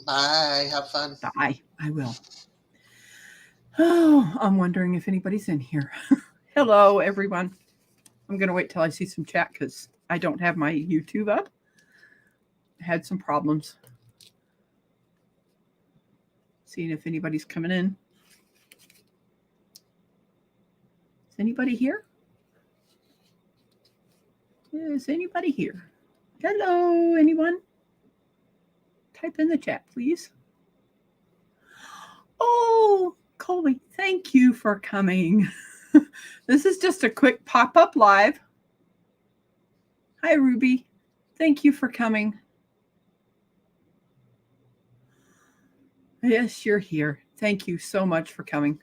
Bye. Have fun. Bye. I will. Oh, I'm wondering if anybody's in here. Hello, everyone. I'm going to wait till I see some chat because I don't have my YouTube up. I had some problems seeing if anybody's coming in. Is anybody here? Is anybody here? Hello, anyone? Type in the chat, please. Oh, Colby, thank you for coming. This is just a quick pop-up live. Hi, Ruby. Thank you for coming. Yes, you're here. Thank you so much for coming.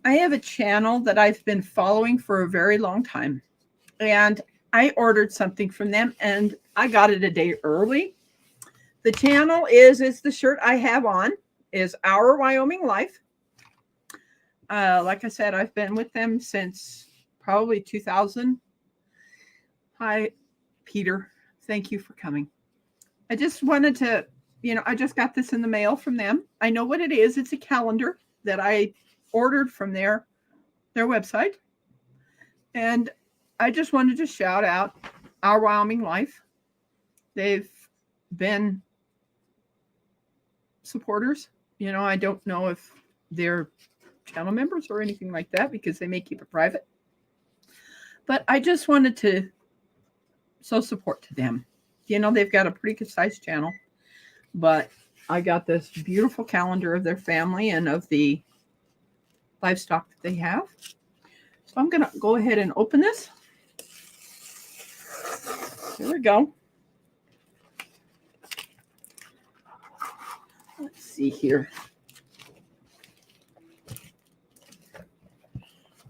I have a channel that I've been following for a very long time, and I ordered something from them, and I got it a day early. The channel it's the shirt I have on, is Our Wyoming Life. Like I said, I've been with them since probably 2000. Hi, Peter. Thank you for coming. I just wanted to, I just got this in the mail from them. I know what it is. It's a calendar that I ordered from their website. And I just wanted to shout out Our Wyoming Life. They've been supporters. I don't know if they're channel members or anything like that because they may keep it private. But I just wanted to show support to them. They've got a pretty good sized channel, but I got this beautiful calendar of their family and of the livestock that they have. So I'm going to go ahead and open this. Here we go. Let's see here.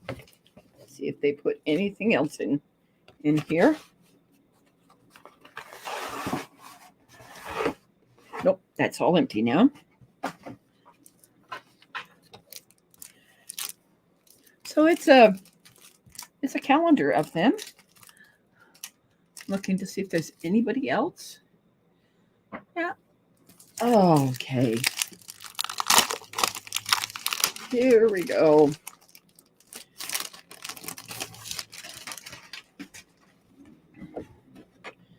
Let's see if they put anything else in here. Nope, that's all empty now. So it's a calendar of them. Looking to see if there's anybody else. Yeah. Okay. Here we go.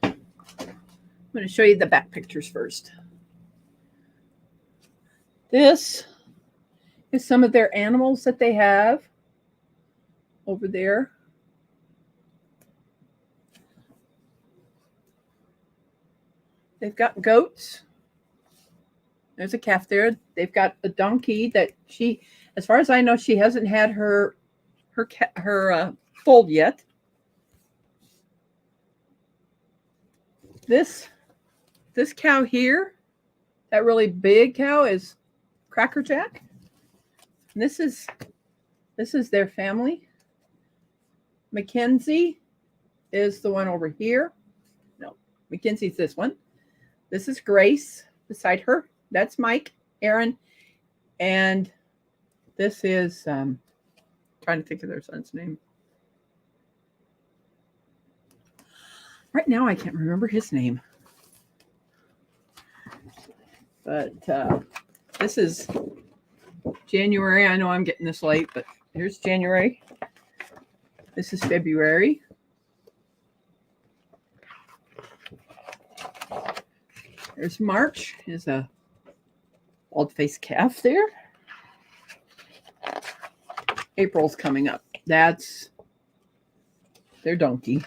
I'm going to show you the back pictures first. This is some of their animals that they have over there. They've got goats. There's a calf there. They've got a donkey that as far as I know, she hasn't had her foal yet. This cow here, that really big cow, is Cracker Jack. And this is their family. Mackenzie is the one over here. No, Mackenzie's this one. This is Grace beside her. That's Mike, Aaron, and this is trying to think of their son's name. Right now, I can't remember his name. But this is January. I know I'm getting this late, but here's January. This is February. There's March. Is a bald-faced calf there. April's coming up. That's their donkey.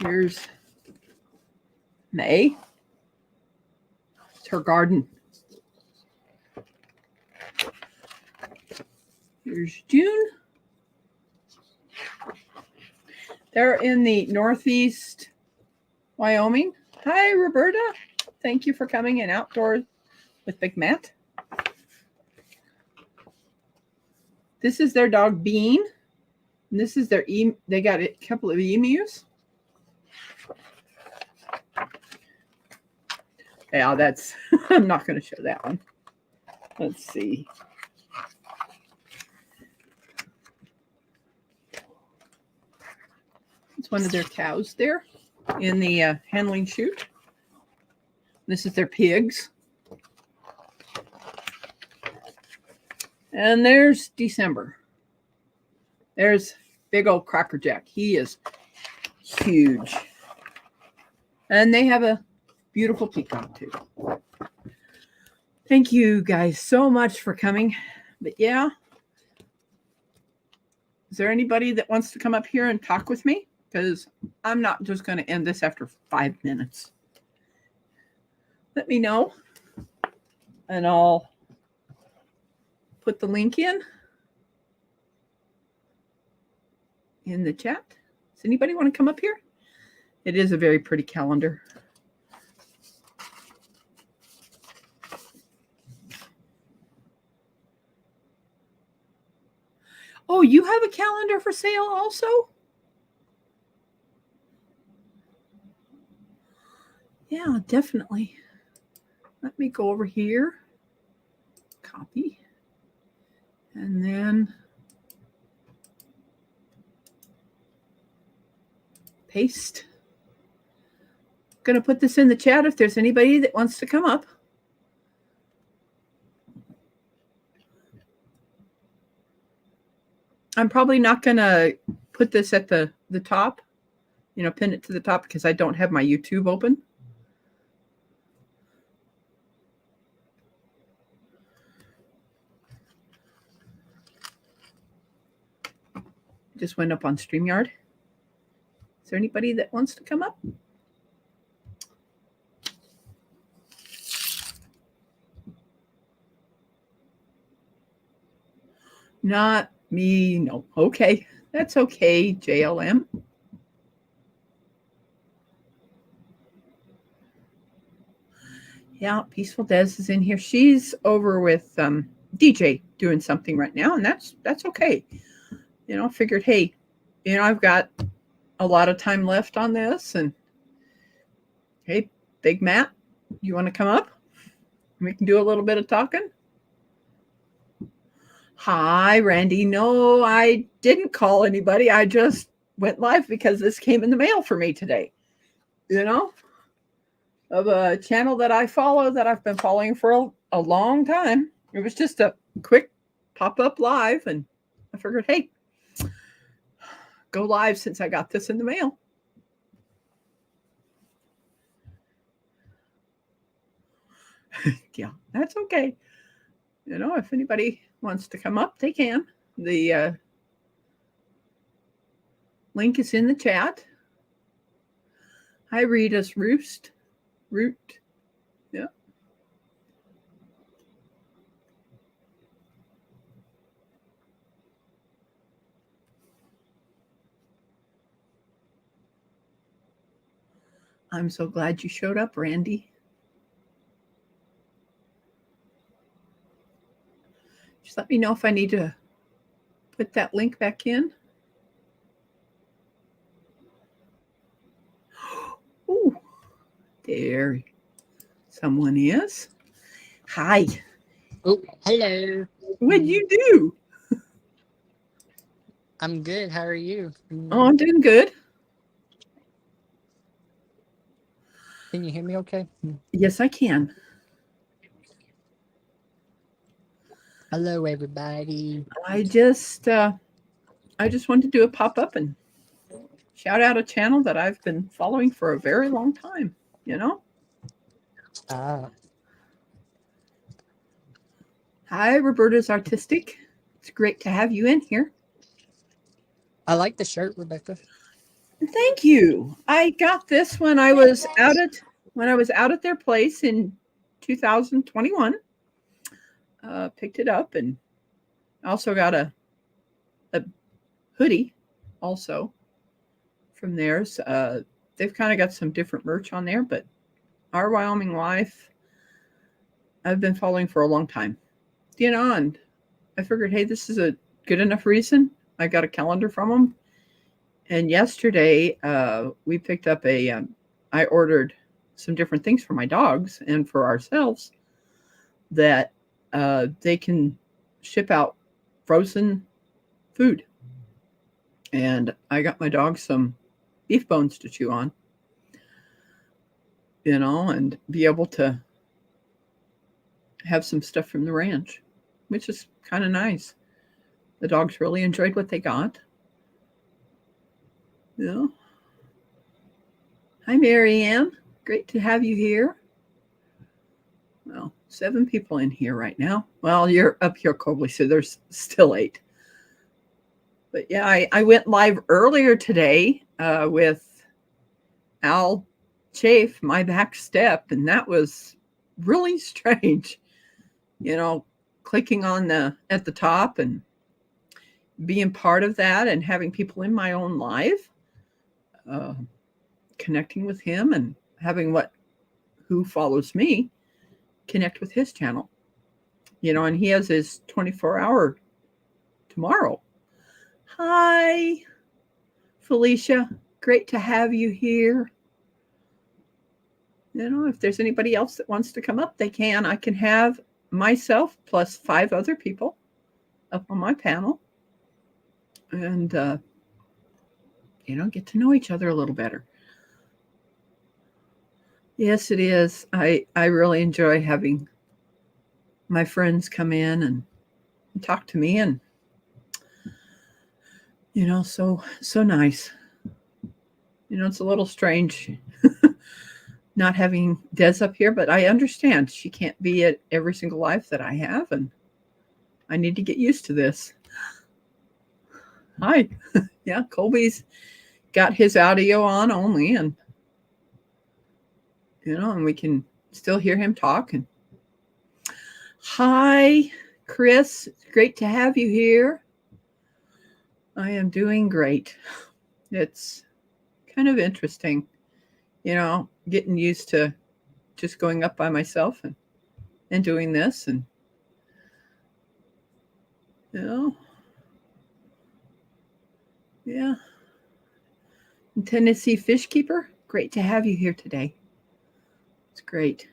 Here's May. It's her garden. Here's June. They're in the northeast Wyoming. Hi, Roberta. Thank you for coming in Outdoors with Big Matt. This is their dog Bean. And this is their they got a couple of emus. Yeah, that's I'm not going to show that one. Let's see. It's one of their cows there in the handling chute. This is their pigs. And there's December. There's big old Cracker Jack. He is huge. And they have a beautiful peacock too. Thank you guys so much for coming. But yeah, is there anybody that wants to come up here and talk with me? Because I'm not just going to end this after 5 minutes. Let me know, and I'll put the link in the chat. Does anybody want to come up here? It is a very pretty calendar. Oh, you have a calendar for sale also? Yeah, definitely. Let me go over here, copy, and then paste. I'm going to put this in the chat if there's anybody that wants to come up. I'm probably not going to put this at the top, pin it to the top because I don't have my YouTube open. Just went up on StreamYard. Is there anybody that wants to come up? Not me, no. Okay, that's okay, JLM. Yeah, Peaceful Des is in here. She's over with DJ doing something right now, and that's okay. Figured, hey, I've got a lot of time left on this, and hey, Big Matt, you want to come up? We can do a little bit of talking. Hi, Randy. No, I didn't call anybody. I just went live because this came in the mail for me today. Of a channel that I follow that I've been following for a long time. It was just a quick pop-up live, and I figured, hey, go live since I got this in the mail. Yeah, that's okay. If anybody wants to come up, they can. The link is in the chat. Hi, Rita's Root. Yeah. I'm so glad you showed up, Randy. Just let me know if I need to put that link back in. Oh, there someone is. Hi. Oh, hello. What'd you do? I'm good. How are you? Oh, I'm doing good. Can you hear me okay? Yes, I can. Hello, everybody. I just wanted to do a pop-up and shout out a channel that I've been following for a very long time, Hi, Roberta's Artistic. It's great to have you in here. I like the shirt, Rebecca. Thank you. I got this when I was out at their place in 2021. Picked it up, and also got a hoodie also from theirs. They've kind of got some different merch on there, but Our Wyoming Life, I've been following for a long time, and I figured, hey, this is a good enough reason. I got a calendar from them. And yesterday, we picked up I ordered some different things for my dogs and for ourselves that they can ship out frozen food. And I got my dog some beef bones to chew on, and be able to have some stuff from the ranch, which is kind of nice. The dogs really enjoyed what they got. Yeah. Hi, Marianne. Great to have you here. Well, 7 people in here right now. Well, you're up here, Colby, so there's still 8. But yeah, I went live earlier today with Al Chafe, My Back Step, and that was really strange. Clicking on at the top and being part of that and having people in my own live, connecting with him and having who follows me connect with his channel, and he has his 24-hour tomorrow. Hi, Felicia. Great to have you here. If there's anybody else that wants to come up, they can. I can have myself plus 5 other people up on my panel and, get to know each other a little better. Yes, it is. I really enjoy having my friends come in and talk to me, and so nice. It's a little strange not having Des up here, but I understand she can't be at every single live that I have, and I need to get used to this. Hi. Yeah, Colby's got his audio on only, and and we can still hear him talk. And hi, Chris. Great to have you here. I am doing great. It's kind of interesting, getting used to just going up by myself and doing this, and yeah. And Tennessee Fish Keeper, great to have you here today. It's great,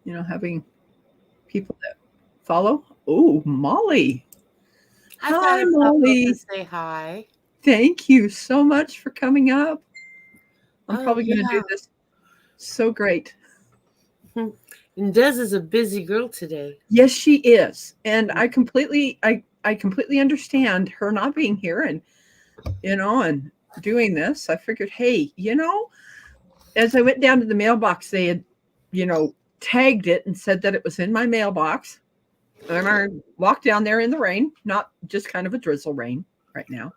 having people that follow. Oh, Molly. Hi, Molly. Say hi. Thank you so much for coming up. I'm probably going to do this so great. And Des is a busy girl today. Yes, she is. And I completely understand her not being here and doing this. I figured, hey, as I went down to the mailbox, they had, tagged it and said that it was in my mailbox. And I walked down there in the rain, not just kind of a drizzle rain right now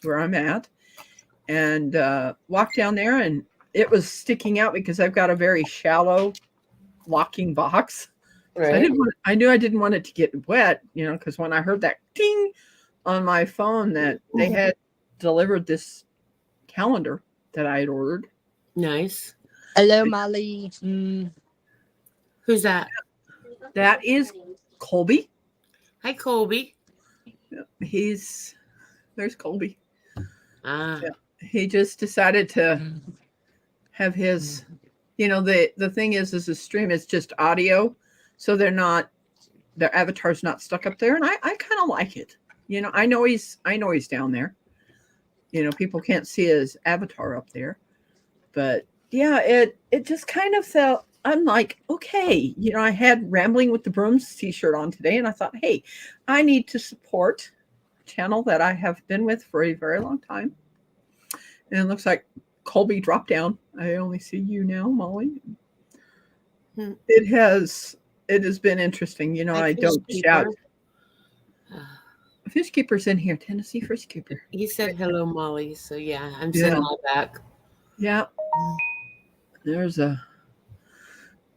where I'm at, and walked down there, and it was sticking out because I've got a very shallow locking box. Right. So I knew I didn't want it to get wet, because when I heard that ding on my phone that they had delivered this calendar that I had ordered. Nice. Hello, Molly. Who's that? That is Colby. Hi, Colby. There's Colby. Ah. Yeah. He just decided to have his, the thing is a stream is just audio. So their avatar's not stuck up there. And I kind of like it. I know he's down there. People can't see his avatar up there. But yeah, it just kind of felt, I'm like, okay, I had Rambling with the Brooms t-shirt on today, and I thought, hey, I need to support a channel that I have been with for a very long time. And it looks like Colby dropped down. I only see you now, Molly. It has been interesting. I don't shout. Fish Keeper's in here, Tennessee Fish Keeper. He said hello, Molly. So yeah, I'm sending all back. Yeah.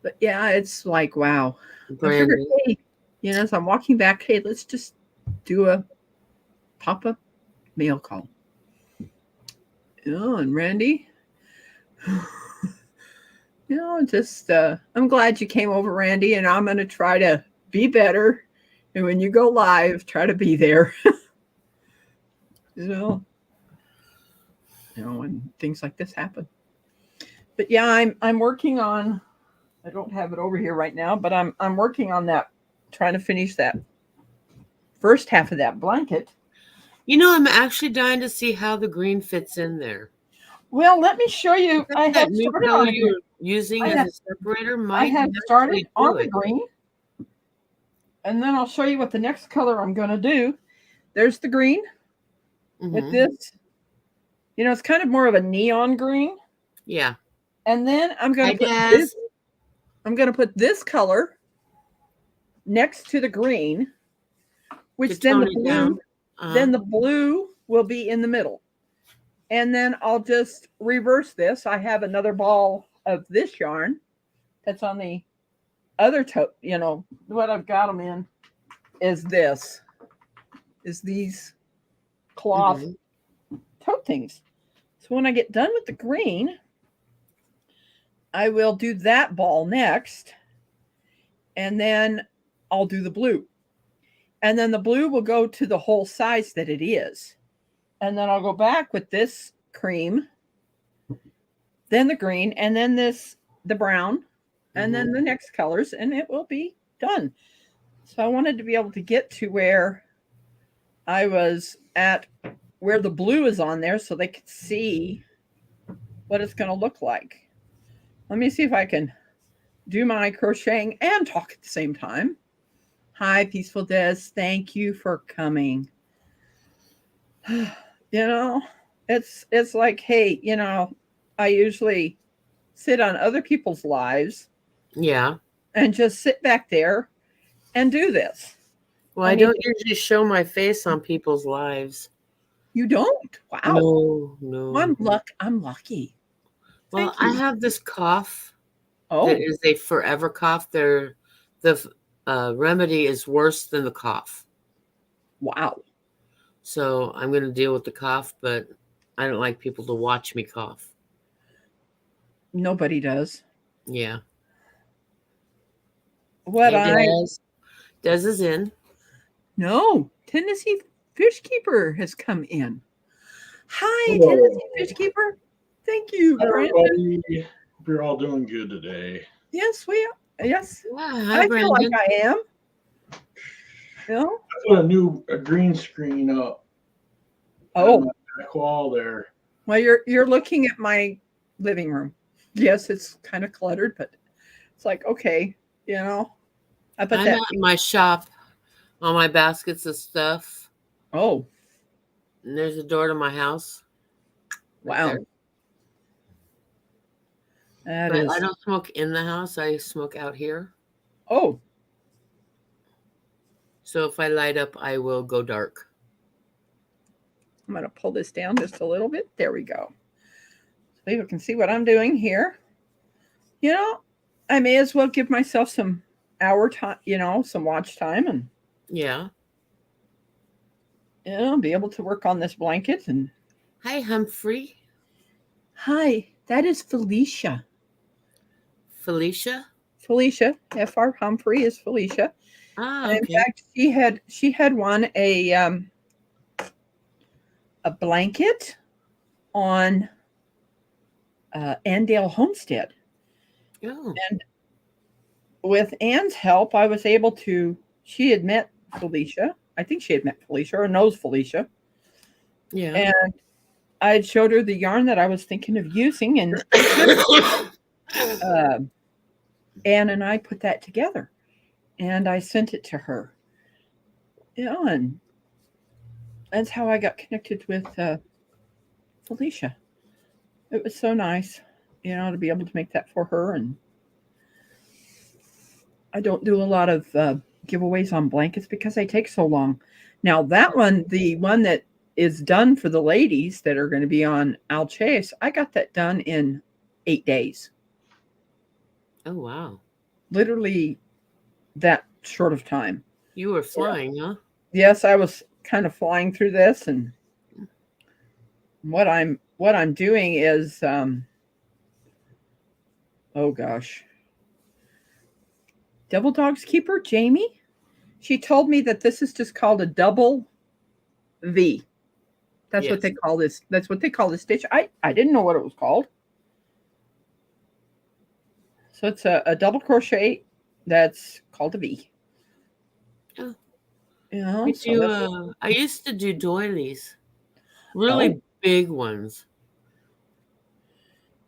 But yeah, it's like, wow. I figured, hey, as I'm walking back, hey, let's just do a pop-up mail call. And Randy, just I'm glad you came over, Randy, and I'm going to try to be better. And when you go live, try to be there. When things like this happen. But yeah, I'm working on, I don't have it over here right now, but I'm working on that, trying to finish that first half of that blanket. I'm actually dying to see how the green fits in there. Well, let me show you. I That have new started color on a green. you're using I as have, a separator I might have actually started on do the it. green, and then I'll show you what the next color I'm going to do. There's the green with Mhm. this. It's kind of more of a neon green. Yeah. And then I'm going Hi, to put Daz. this. I'm going to put this color next to the green, To which then tone the it blue, down. then the blue will be in the middle. And then I'll just reverse this. I have another ball of this yarn that's on the other toe. What I've got them in is these cloth Mhm. tote things. So when I get done with the green, I will do that ball next, and then I'll do the blue. And then the blue will go to the whole size that it is. And then I'll go back with this cream, then the green, and then the brown, and then the next colors, and it will be done. So I wanted to be able to get to where I was at, where the blue is on there, so they could see what it's going to look like. Let me see if I can do my crocheting and talk at the same time. Hi, Peaceful Des. Thank you for coming. It's like, hey, I usually sit on other people's lives Yeah. and just sit back there and do this. Well, I I mean, don't usually show my face on people's lives. you don't? Wow. No. I'm lucky. Well, Thank I you. have this cough that Oh, is a forever cough. The remedy is worse than the cough. wow. So I'm going to deal with the cough, but I don't like people to watch me cough. Nobody does. Yeah. What Hey, I Des. Des is in. No, Tennessee Fishkeeper has come in. Hi, Hello. Tennessee Fishkeeper. Thank you, Hi, Brandon. everybody. Hope you're all doing good today. Yes, yes. Yeah, hi, I feel like Brandon. I am. I put a green screen up on my Oh, back wall there. well, you're looking at my living room. Yes, it's kind of cluttered, but it's like, okay, I put I'm that. at my shop, all my baskets of stuff. Oh, And there's a door to my house. Right wow. there. That But is. I don't smoke in the house. I smoke out here. Oh, So if I light up, I will go dark. I'm going to pull this down just a little bit. There we go. So people can see what I'm doing here. I may as well give myself some hour time, some watch time, and Yeah. be able to work on this blanket. And Hi, Humphrey. hi, that is Felicia. Felicia. Felicia, F.R. Humphrey is Felicia. Ah, And in okay. fact, she had won a blanket on Andale Homestead. Oh. And with Anne's help, I was able to. She had met Felicia. I think she had met Felicia or knows Felicia. Yeah. And I had showed her the yarn that I was thinking of using, and Anne and I put that together, and I sent it to her. And that's how I got connected with Felicia. It was so nice, to be able to make that for her. And I don't do a lot of giveaways on blankets because they take so long. Now that one, the one that is done for the ladies that are going to be on Al Chase, I got that done in 8 days. Oh, wow. Literally that short of time. You were flying, huh? Yes, I was kind of flying through this, and what I'm doing is oh gosh. Devil Dog's Keeper, Jamie, she told me that this is just called a double V. That's what Yes. they call this. That's what they call this stitch. I didn't know what it was called. So it's a double crochet that's called a V. Oh. You know, I used to do doilies, really big ones.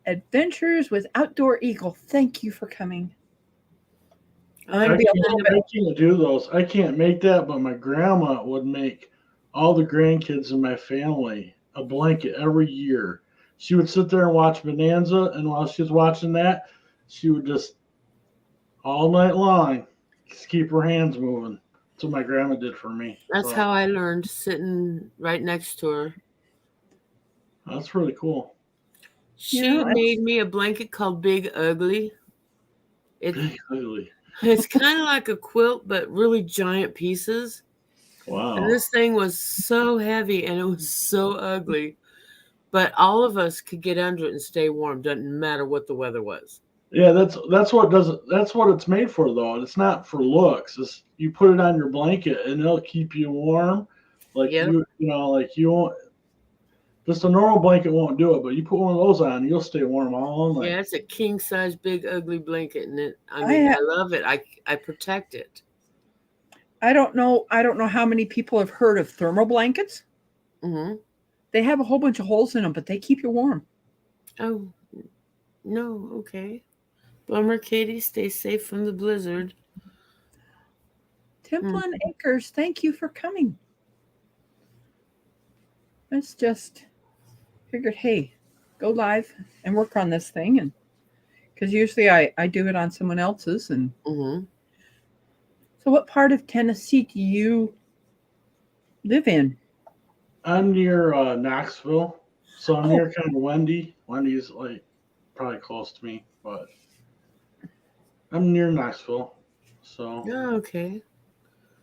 Adventures with Outdoor Eagle. Thank you for coming. I can't do those. I can't make that, but my grandma would make all the grandkids in my family a blanket every year. She would sit there and watch Bonanza, and while she was watching that, she would just all night long just keep her hands moving. That's what my grandma did for me. That's how I learned, sitting right next to her. That's really cool. She made me a blanket called Big Ugly. Big Ugly. It's kind of like a quilt, but really giant pieces. Wow. And this thing was so heavy and it was so ugly. But all of us could get under it and stay warm. Doesn't matter what the weather was. Yeah, that's what it's made for, though. It's not for looks. You put it on your blanket and it'll keep you warm. Like you won't. Just a normal blanket won't do it, but you put one of those on, you'll stay warm all night. Yeah, it's a king size big ugly blanket, and I love it. I protect it. I don't know how many people have heard of thermal blankets. Mm-hmm. They have a whole bunch of holes in them, but they keep you warm. Oh, no, okay. Bummer, Katie. Stay safe from the blizzard. Templin Acres, thank you for coming. Let's just figured, hey, go live and work on this thing, and because usually I do it on someone else's. And so, what part of Tennessee do you live in? I'm near Knoxville, so I'm near kind of Wendy. Wendy's like probably close to me, but I'm near Knoxville. So okay.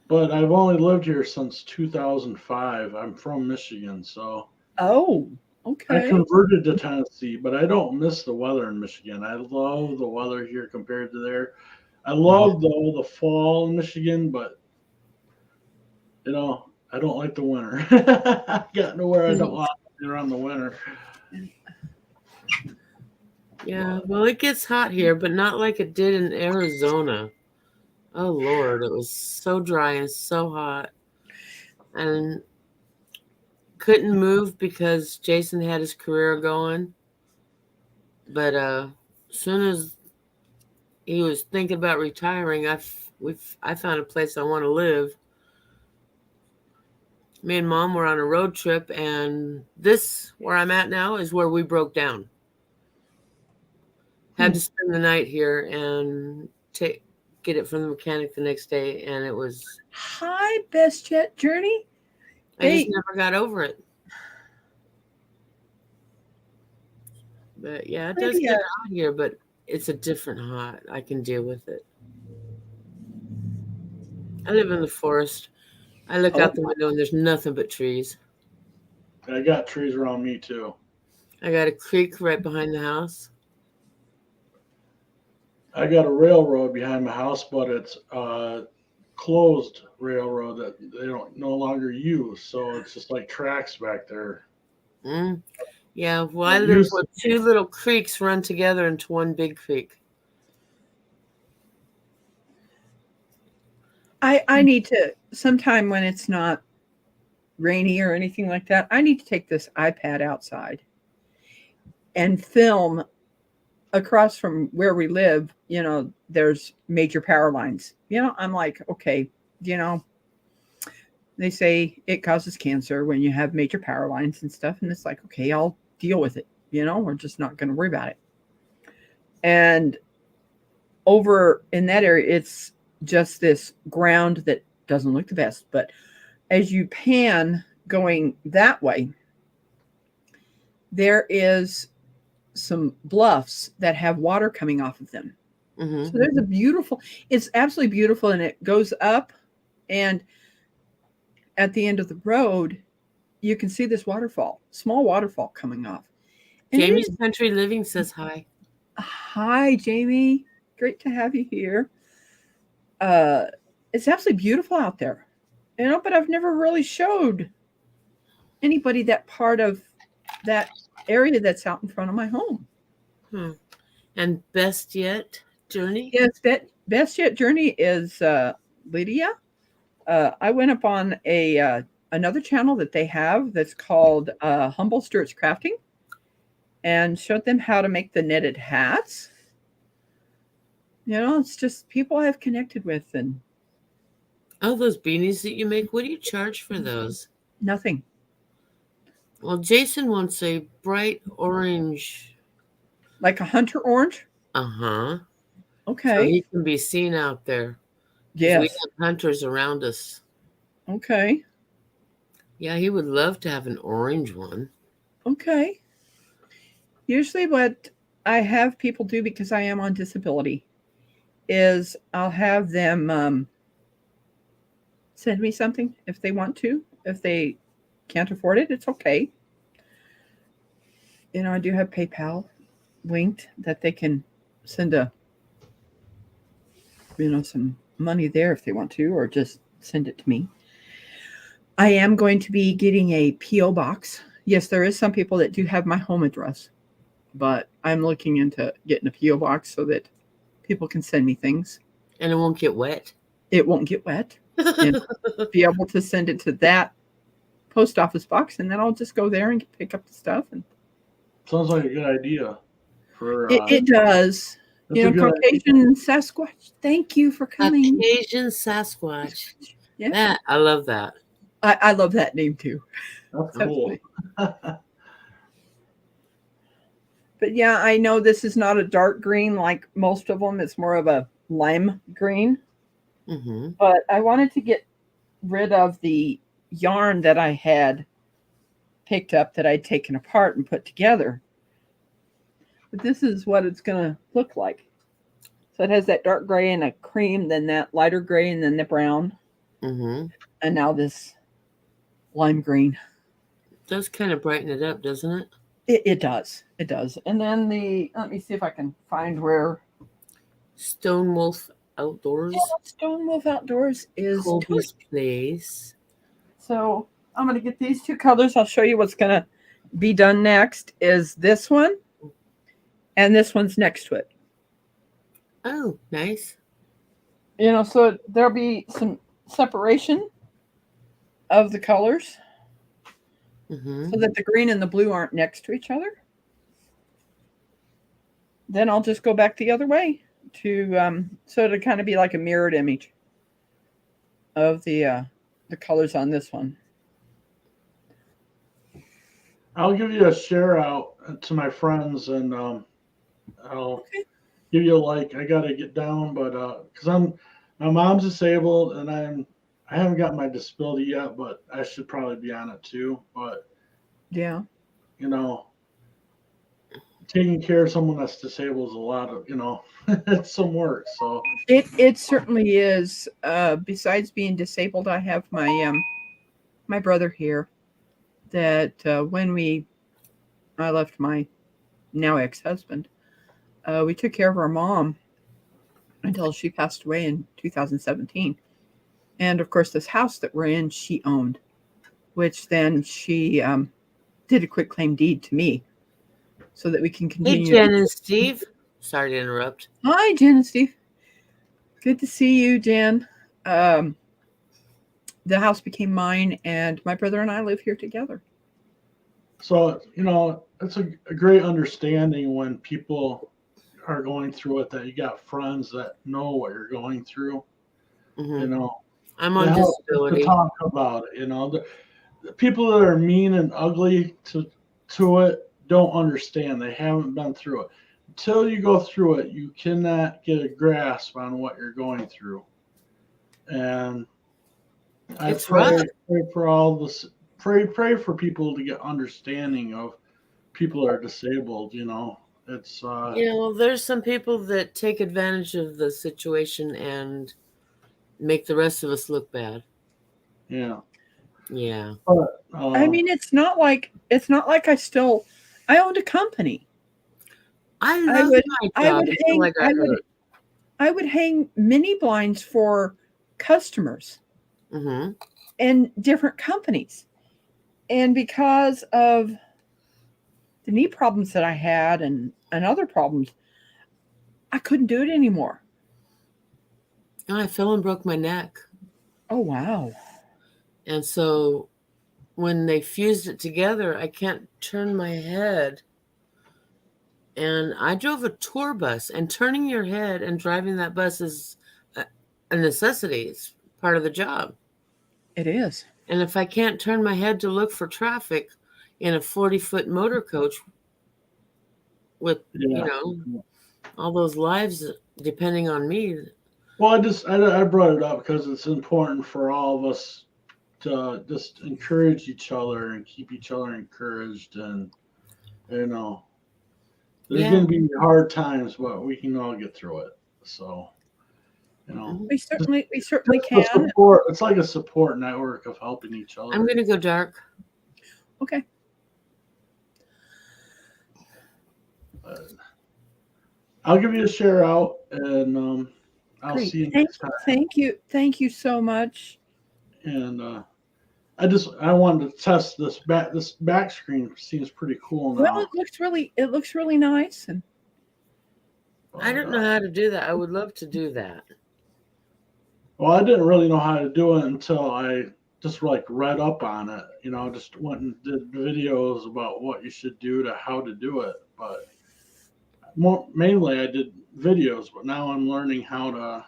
But I've only lived here since 2005. I'm from Michigan, so okay. I converted to Tennessee, but I don't miss the weather in Michigan. I love the weather here compared to there. I love the fall in Michigan, but I don't like the winter. I got nowhere I don't want to be around the winter. Yeah, well, it gets hot here, but not like it did in Arizona. Oh, Lord, it was so dry and so hot. And couldn't move because Jason had his career going. But as soon as he was thinking about retiring, I found a place I want to live. Me and Mom were on a road trip, and this, where I'm at now, is where we broke down. Had to spend the night here and get it from the mechanic the next day, and it was... Hi, Best Jet Journey. I just never got over it. But yeah, it does get hot here, but it's a different hot. I can deal with it. I live in the forest. I look out the window and there's nothing but trees. I got trees around me too. I got a creek right behind the house. I got a railroad behind my house, but it's closed railroad that they don't no longer use. So it's just like tracks back there. Yeah, well, I live where two little creeks run together into one big creek. I need to, sometime when it's not rainy or anything like that, I need to take this iPad outside and film across from where we live. There's major power lines. I'm like, okay, they say it causes cancer when you have major power lines and stuff. And it's like, okay, I'll deal with it. We're just not going to worry about it. And over in that area, it's just this ground that doesn't look the best. But as you pan going that way, there is some bluffs that have water coming off of them. So there's it's absolutely beautiful. And it goes up, and at the end of the road, you can see this small waterfall coming off. And Jamie's Country Living says hi. Hi, Jamie. Great to have you here. It's absolutely beautiful out there. But I've never really showed anybody that part of that area that's out in front of my home. And Best Yet Journey? Yes, Best Yet Journey is Lydia. I went up on a another channel that they have that's called Humble Stewart's Crafting, and showed them how to make the knitted hats. It's just people I've connected with, and Oh, those beanies that you make, what do you charge for those? nothing. Well, Jason wants a bright orange. Like a hunter orange. Uh-huh. So Okay. he can be seen out there. Because we Yes. have hunters around us. Okay. Yeah, he would love to have an orange one. Okay. Usually what I have people do, because I am on disability, is I'll have them send me something if they want to. If they can't afford it, it's okay. I do have PayPal linked that they can send some money there if they want to, or just send it to me. I am going to be getting a P.O. box. Yes, there is some people that do have my home address, but I'm looking into getting a P.O. box so that people can send me things. And it won't get wet. It won't get wet. And be able to send it to that post office box, and then I'll just go there and pick up the stuff. And Sounds like a good idea. it does. Caucasian Sasquatch. Thank you for coming. Caucasian Sasquatch. Yeah. I love that. I love that name too. That's cool. But yeah, I know this is not a dark green like most of them. It's more of a lime green. Mm-hmm. But I wanted to get rid of the yarn that I had picked up that I'd taken apart and put together. But this is what it's going to look like. So it has that dark gray and a cream, then that lighter gray, and then the brown. Mm-hmm. And now this lime green. It does kind of brighten it up, doesn't it? It does. It does. And then let me see if I can find where. Stone Wolf Outdoors. Yeah, Stone Wolf Outdoors is Colby's Place. So I'm going to get these two colors. I'll show you what's going to be done next is this one. And this one's next to it. Oh, nice. So there'll be some separation of the colors. Mm-hmm. So that the green and the blue aren't next to each other. Then I'll just go back the other way to kind of be like a mirrored image of the colors on this one. I'll give you a share out to my friends, and I'll give you a like. I gotta get down, but because my mom's disabled, and I haven't got my disability yet, but I should probably be on it too. But yeah, taking care of someone that's disabled is a lot of it's some work. So it certainly is. Besides being disabled, I have my my brother here. That when I left my now ex-husband, we took care of our mom until she passed away in 2017. And of course, this house that we're in, she owned, which then she did a quick claim deed to me so that we can continue. Hey, Jen and Steve. Sorry to interrupt. Hi, Jen and Steve. Good to see you, Jen. The house became mine, and my brother and I live here together. So, it's a great understanding when people are going through it, that you got friends that know what you're going through. Mm-hmm. I'm on disability. To talk about it, the people that are mean and ugly to it don't understand. They haven't been through it. Until you go through it, you cannot get a grasp on what you're going through. And I pray for all this. Pray for people to get understanding of people that are disabled. It's well, there's some people that take advantage of the situation and make the rest of us look bad. Yeah. But, I mean, it's not like I owned a company. I would hang mini blinds for customers and different companies. And because of the knee problems that I had and other problems, I couldn't do it anymore. I fell and broke my neck. Oh, wow. And so when they fused it together, I can't turn my head. And I drove a tour bus, and turning your head and driving that bus is a necessity. It's part of the job. It is. And if I can't turn my head to look for traffic in a 40-foot motor coach with, all those lives depending on me. Well, I brought it up because it's important for all of us to just encourage each other and keep each other encouraged. And, there's going to be hard times, but we can all get through it. So, we certainly can. Support. It's like a support network of helping each other. I'm going to go dark. Okay. I'll give you a share out, and I'll see you next time. Thank you so much. And I wanted to test this back screen. Seems pretty cool now. Well, it looks really nice, and I don't know how to do that. I would love to do that. Well, I didn't really know how to do it until I just read up on it. Just went and did videos about what you should do to how to do it. But mainly I did videos, but now I'm learning how to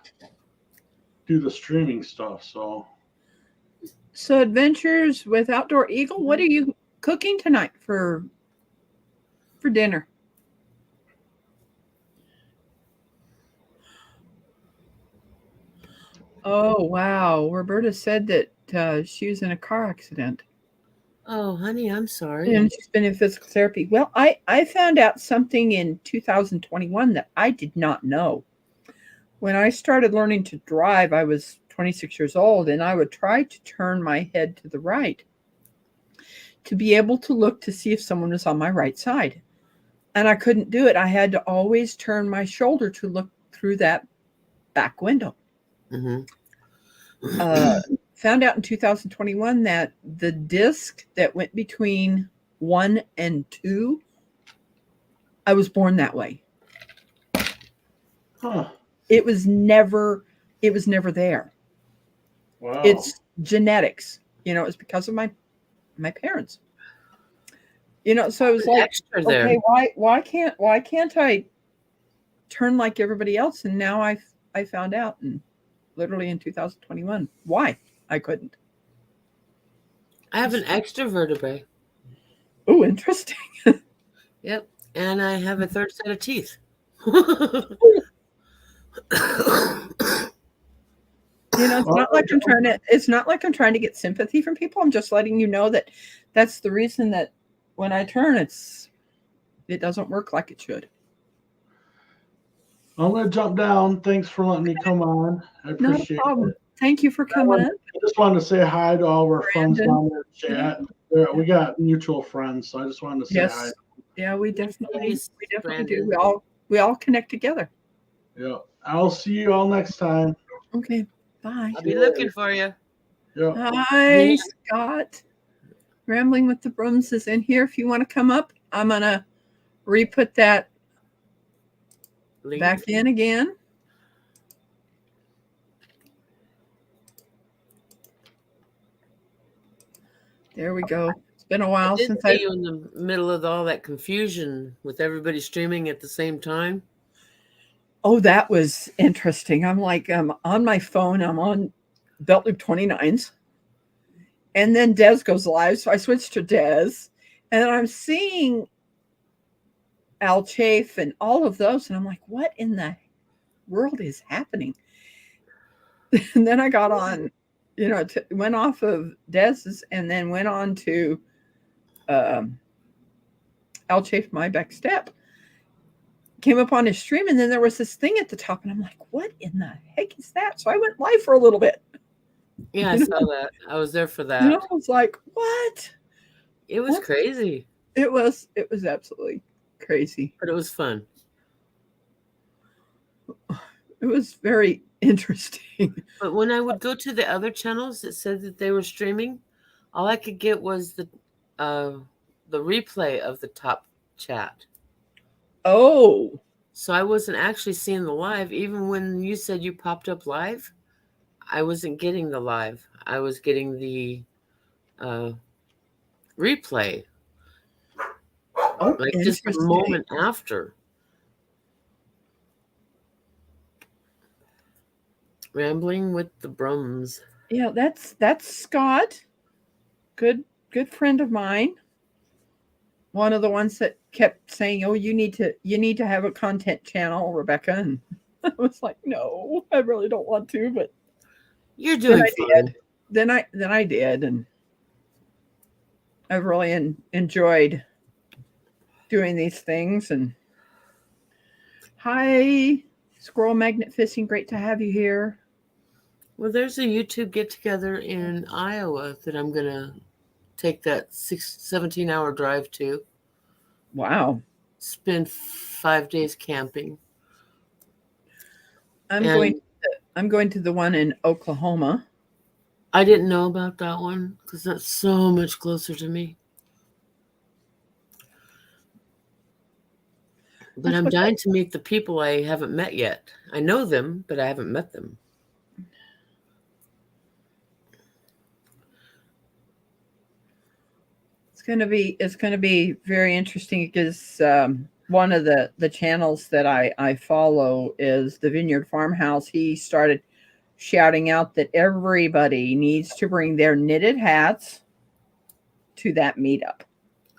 do the streaming stuff. So Adventures with Outdoor Eagle, what are you cooking tonight for dinner? Oh, wow. Roberta said that she was in a car accident. Oh, honey, I'm sorry. And she's been in physical therapy. Well, I found out something in 2021 that I did not know. When I started learning to drive, I was 26 years old, and I would try to turn my head to the right to be able to look to see if someone was on my right side. And I couldn't do it. I had to always turn my shoulder to look through that back window. Mm-hmm. Found out in 2021 that the disc that went between 1 and 2, I was born that way. Huh. It was never there. Wow. It's genetics. It's because of my parents. So I was like, okay, why can't I turn like everybody else? And now I found out, and literally in 2021 why I couldn't. I have an extra vertebrae. Oh, interesting. Yep. And I have a third set of teeth. It's not like I'm trying to get sympathy from people. I'm just letting you know that that's the reason that when I turn, it doesn't work like it should. I'm going to jump down. Thanks for letting me come on. I appreciate it. Thank you for coming in. I just wanted to say hi to all of our friends down there in chat. Yeah, we got mutual friends, so I just wanted to say hi. Yeah, we definitely do. We all connect together. Yeah. I'll see you all next time. Okay. Bye. I'll be looking for you. Yeah. Hi, Scott. Rambling with the Brooms is in here. If you want to come up, I'm going to re-put that back in again. There we go. It's been a while since I see you in the middle of all that confusion with everybody streaming at the same time. Oh, that was interesting. I'm like, on my phone, I'm on Belt Loop 29s. And then Des goes live. So I switched to Des. And I'm seeing Al Chafe and all of those. And I'm like, what in the world is happening? And then I got on, went off of Dez's and then went on to Al Chafe, My Back Step. Came up on his stream, and then there was this thing at the top, and I'm like, what in the heck is that? So I went live for a little bit. Yeah, I saw that. I was there for that. I was like, what? It was crazy. It was absolutely crazy. But it was fun. It was very interesting. But when I would go to the other channels that said that they were streaming, all I could get was the replay of the top chat. Oh. So I wasn't actually seeing the live. Even when you said you popped up live, I wasn't getting the live. I was getting the replay, Oh, like just a interesting. moment after. Rambling with the Brums. Yeah, that's Scott. Good friend of mine. One of the ones that kept saying, "Oh, you need to have a content channel, Rebecca." And I was like, "No, I really don't want to," but You're then doing I fine. did. Then I did, and I've really enjoyed doing these things. And hi, Squirrel Magnet Fishing, great to have you here. Well, there's a YouTube get together in Iowa that I'm gonna take that 17-hour drive to. Wow. Spend 5 days camping. I'm going to the one in Oklahoma. I didn't know about that one because that's so much closer to me. But I'm dying to meet the people I haven't met yet. I know them, but I haven't met them. It's going to be very interesting because one of the channels that I follow is the Vineyard Farmhouse. He started shouting out that everybody needs to bring their knitted hats to that meetup.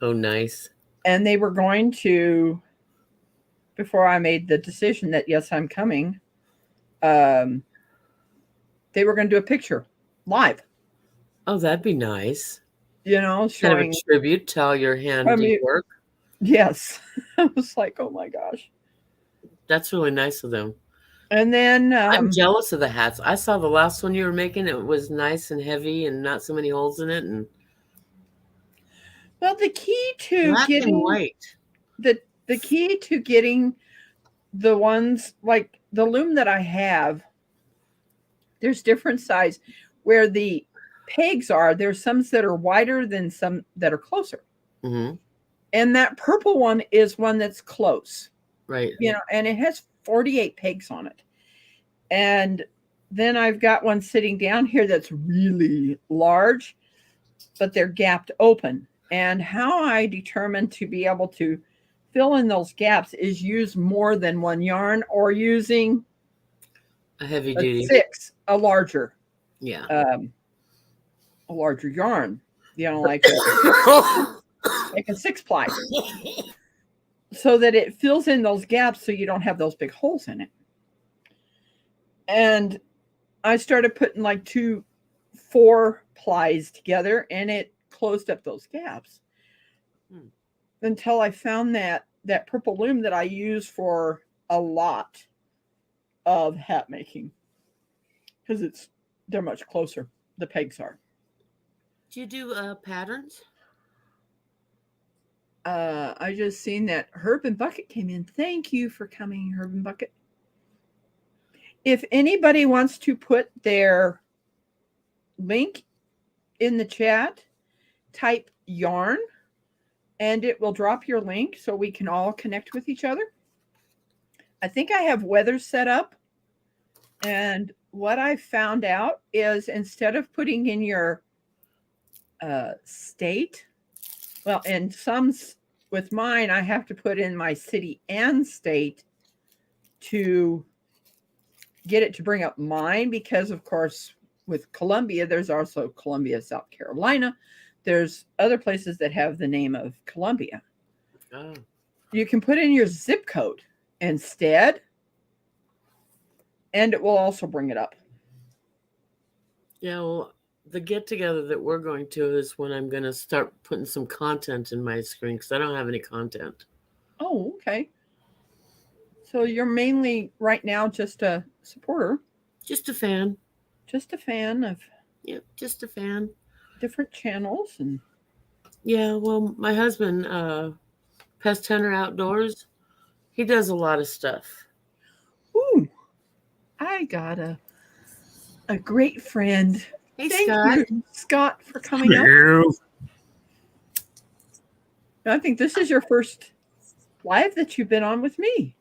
Oh, nice. And they were going to, before I made the decision that yes, I'm coming, they were going to do a picture live. Oh, that'd be nice. You know, Kind of showing a tribute to all your handiwork. Yes. I was like, oh my gosh. That's really nice of them. And then I'm jealous of the hats. I saw the last one you were making. It was nice and heavy and not so many holes in it. And well, the key to black getting and white. The key to getting the ones like the loom that I have, there's different size where the pegs are. There's some that are wider than some that are closer. Mm-hmm. And that purple one is one that's close. Right. You know, and it has 48 pegs on it. And then I've got one sitting down here that's really large, but they're gapped open. And how I determine to be able to fill in those gaps is use more than one yarn or using a heavy duty 6, a larger. Yeah. A larger yarn, you know, like a 6-ply, so that it fills in those gaps so you don't have those big holes in it. And I started putting like 2 4-plies together, and it closed up those gaps until I found that purple loom that I use for a lot of hat making, because they're much closer. The pegs are. Do you do patterns? I just seen that Herb and Bucket came in. Thank you for coming, Herb and Bucket. If anybody wants to put their link in the chat, type yarn, and it will drop your link so we can all connect with each other. I think I have weather set up. And what I found out is instead of putting in your state, well, and some with mine, I have to put in my city and state to get it to bring up mine, because of course with Columbia, there's also Columbia, South Carolina. There's other places that have the name of Columbia. Oh. You can put in your zip code instead, and it will also bring it up. Yeah, well, the get together that we're going to is when I'm going to start putting some content in my screen, because I don't have any content. Oh, okay. So you're mainly right now just a supporter. Just a fan. Just a fan of. Yep, just a fan. Different channels. And yeah, well, my husband, Pest Hunter Outdoors, he does a lot of stuff. Ooh, I got a great friend. Hey, Thank Scott. you, Scott, for coming up. I think this is your first live that you've been on with me.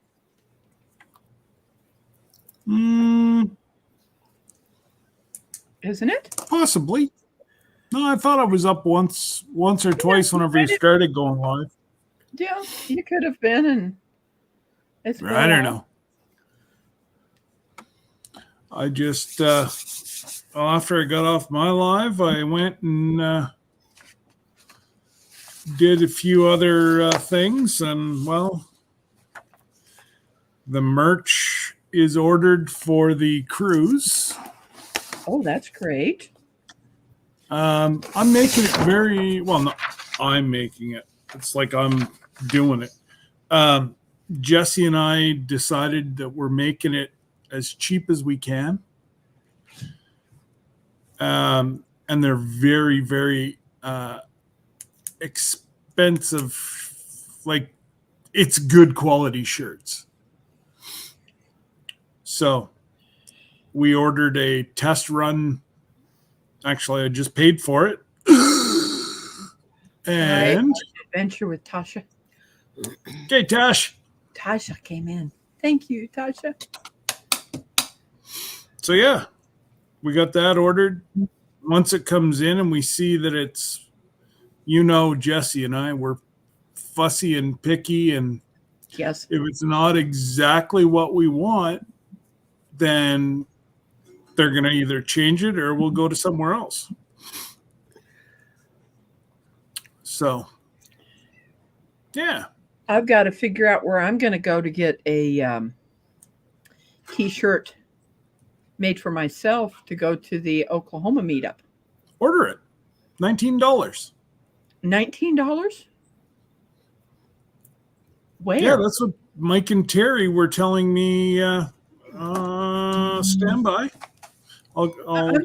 isn't it? Possibly. No, I thought I was up once or twice whenever you started going live. Yeah, you could have been, and it's been I a don't while. know. I just after I got off my live, I went and did a few other things, and well, the merch is ordered for the cruise. Oh, that's great. I'm making it very well. No, I'm making it. It's like I'm doing it. Jesse and I decided that we're making it as cheap as we can. And they're very, very expensive. Like, it's good quality shirts. So we ordered a test run. Actually, I just paid for it. And Adventure with Tasha. okay, Tash. Tasha came in. Thank you, Tasha. So yeah, we got that ordered. Once it comes in and we see that it's, Jesse and I, we're fussy and picky, and Yes. if it's not exactly what we want, then they're going to either change it or we'll go to somewhere else. So, yeah. I've got to figure out where I'm going to go to get a T-shirt made for myself to go to the Oklahoma meetup. Order it. $19. $19? Where? Yeah, that's what Mike and Terry were telling me. Stand by. I'm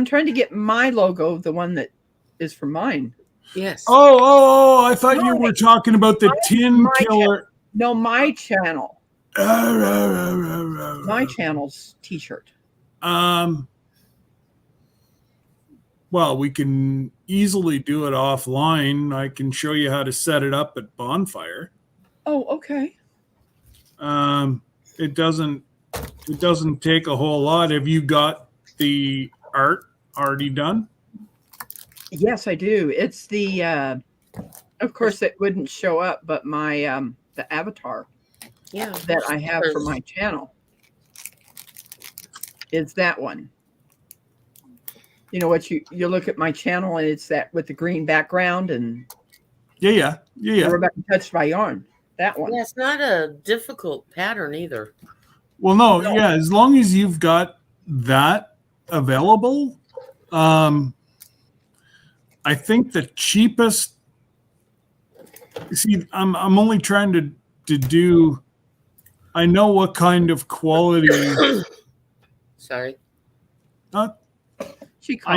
trying to get my logo, the one that is for mine. Yes. Oh! I thought you were talking about the Tin Killer. No, my channel. My My channel's T-shirt. Well, we can easily do it offline. I can show you how to set it up at Bonfire. Oh, okay. It doesn't take a whole lot. Have you got the art already done? Yes, I do. It's the of course it wouldn't show up, but my the avatar that I have for my channel is that one. You know what, you look at my channel and it's that with the green background and Yeah. Rebecca Touched by Yarn. That one. Yeah, it's not a difficult pattern either. Well, no, yeah, as long as you've got that available, I think the cheapest. See, I'm only trying to do. I know what kind of quality. Sorry. I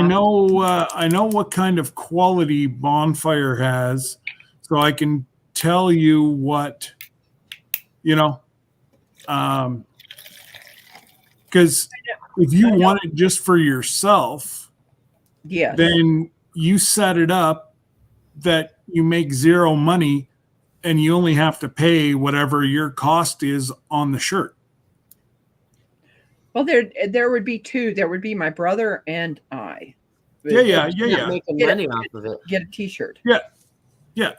know what kind of quality Bonfire has, so I can tell you what, because if you want it just for yourself, then you set it up that you make zero money and you only have to pay whatever your cost is on the shirt. Well, there would be two. There would be my brother and I. Yeah. Making money off of it. Get a T-shirt. Yeah.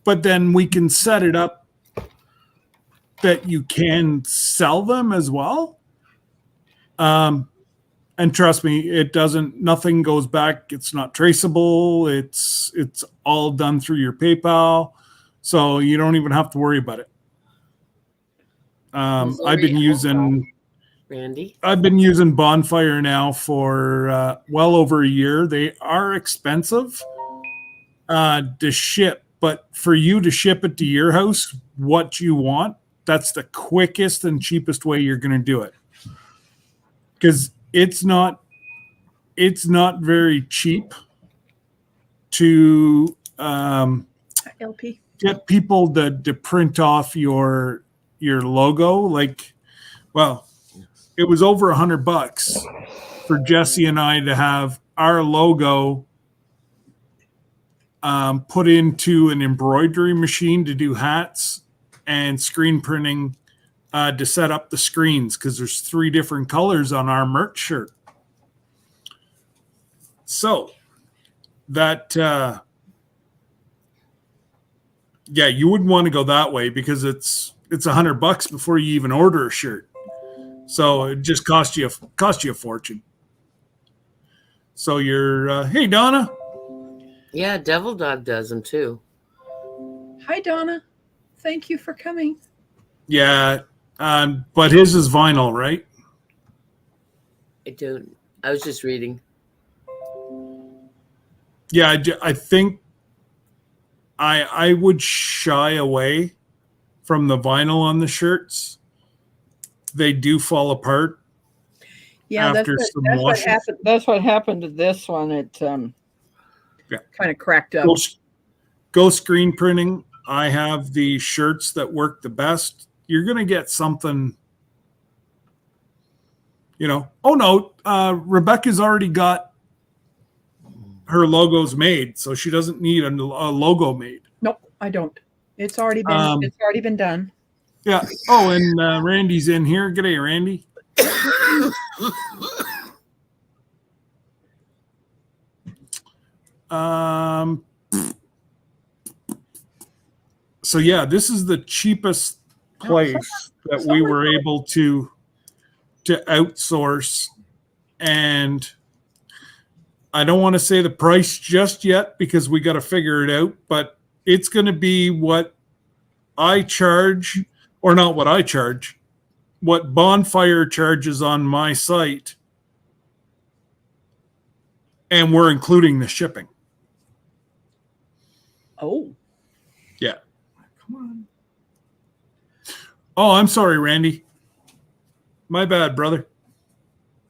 But then we can set it up that you can sell them as well. And trust me, nothing goes back. It's not traceable. It's all done through your PayPal. So you don't even have to worry about it. I've been using Bonfire now for well over a year. They are expensive to ship, but for you to ship it to your house, what you want, that's the quickest and cheapest way you're going to do it. Because it's not very cheap to LP. get people to print off your logo. Like, well, it was over $100 for Jesse and I to have our logo put into an embroidery machine to do hats and screen printing to set up the screens, because there's 3 different colors on our merch shirt. So that yeah, you wouldn't want to go that way because it's $100 before you even order a shirt. So it just cost you a fortune. So you're hey Donna. Yeah, Devil Dog does them too. Hi, Donna. Thank you for coming. Yeah, but his is vinyl, right? I was just reading. Yeah, I think I would shy away from the vinyl on the shirts. They do fall apart. Yeah, after some washing. That's what happened to this one. It kind of cracked up. Go screen printing. I have the shirts that work the best. You're going to get something, Oh, no, Rebecca's already got her logos made, so she doesn't need a logo made. Nope, I don't. It's already been done. Yeah. Oh, and Randy's in here. G'day, Randy. So yeah, this is the cheapest place that we were able to outsource, and I don't want to say the price just yet because we got to figure it out, but it's going to be what I charge, or not what I charge, what Bonfire charges on my site, and we're including the shipping. Oh. Yeah. Come on. Oh, I'm sorry, Randy. My bad, brother.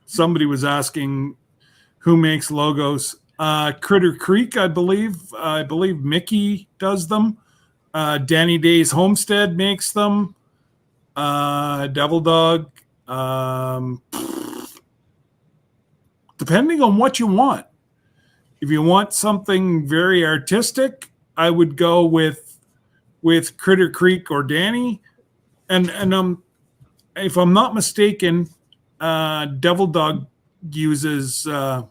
Somebody was asking who makes logos. Critter Creek, I believe. I believe Mickey does them. Danny Day's Homestead makes them. Devil Dog. Depending on what you want. If you want something very artistic, I would go with Critter Creek or Danny. And if I'm not mistaken, Devil Dog uses a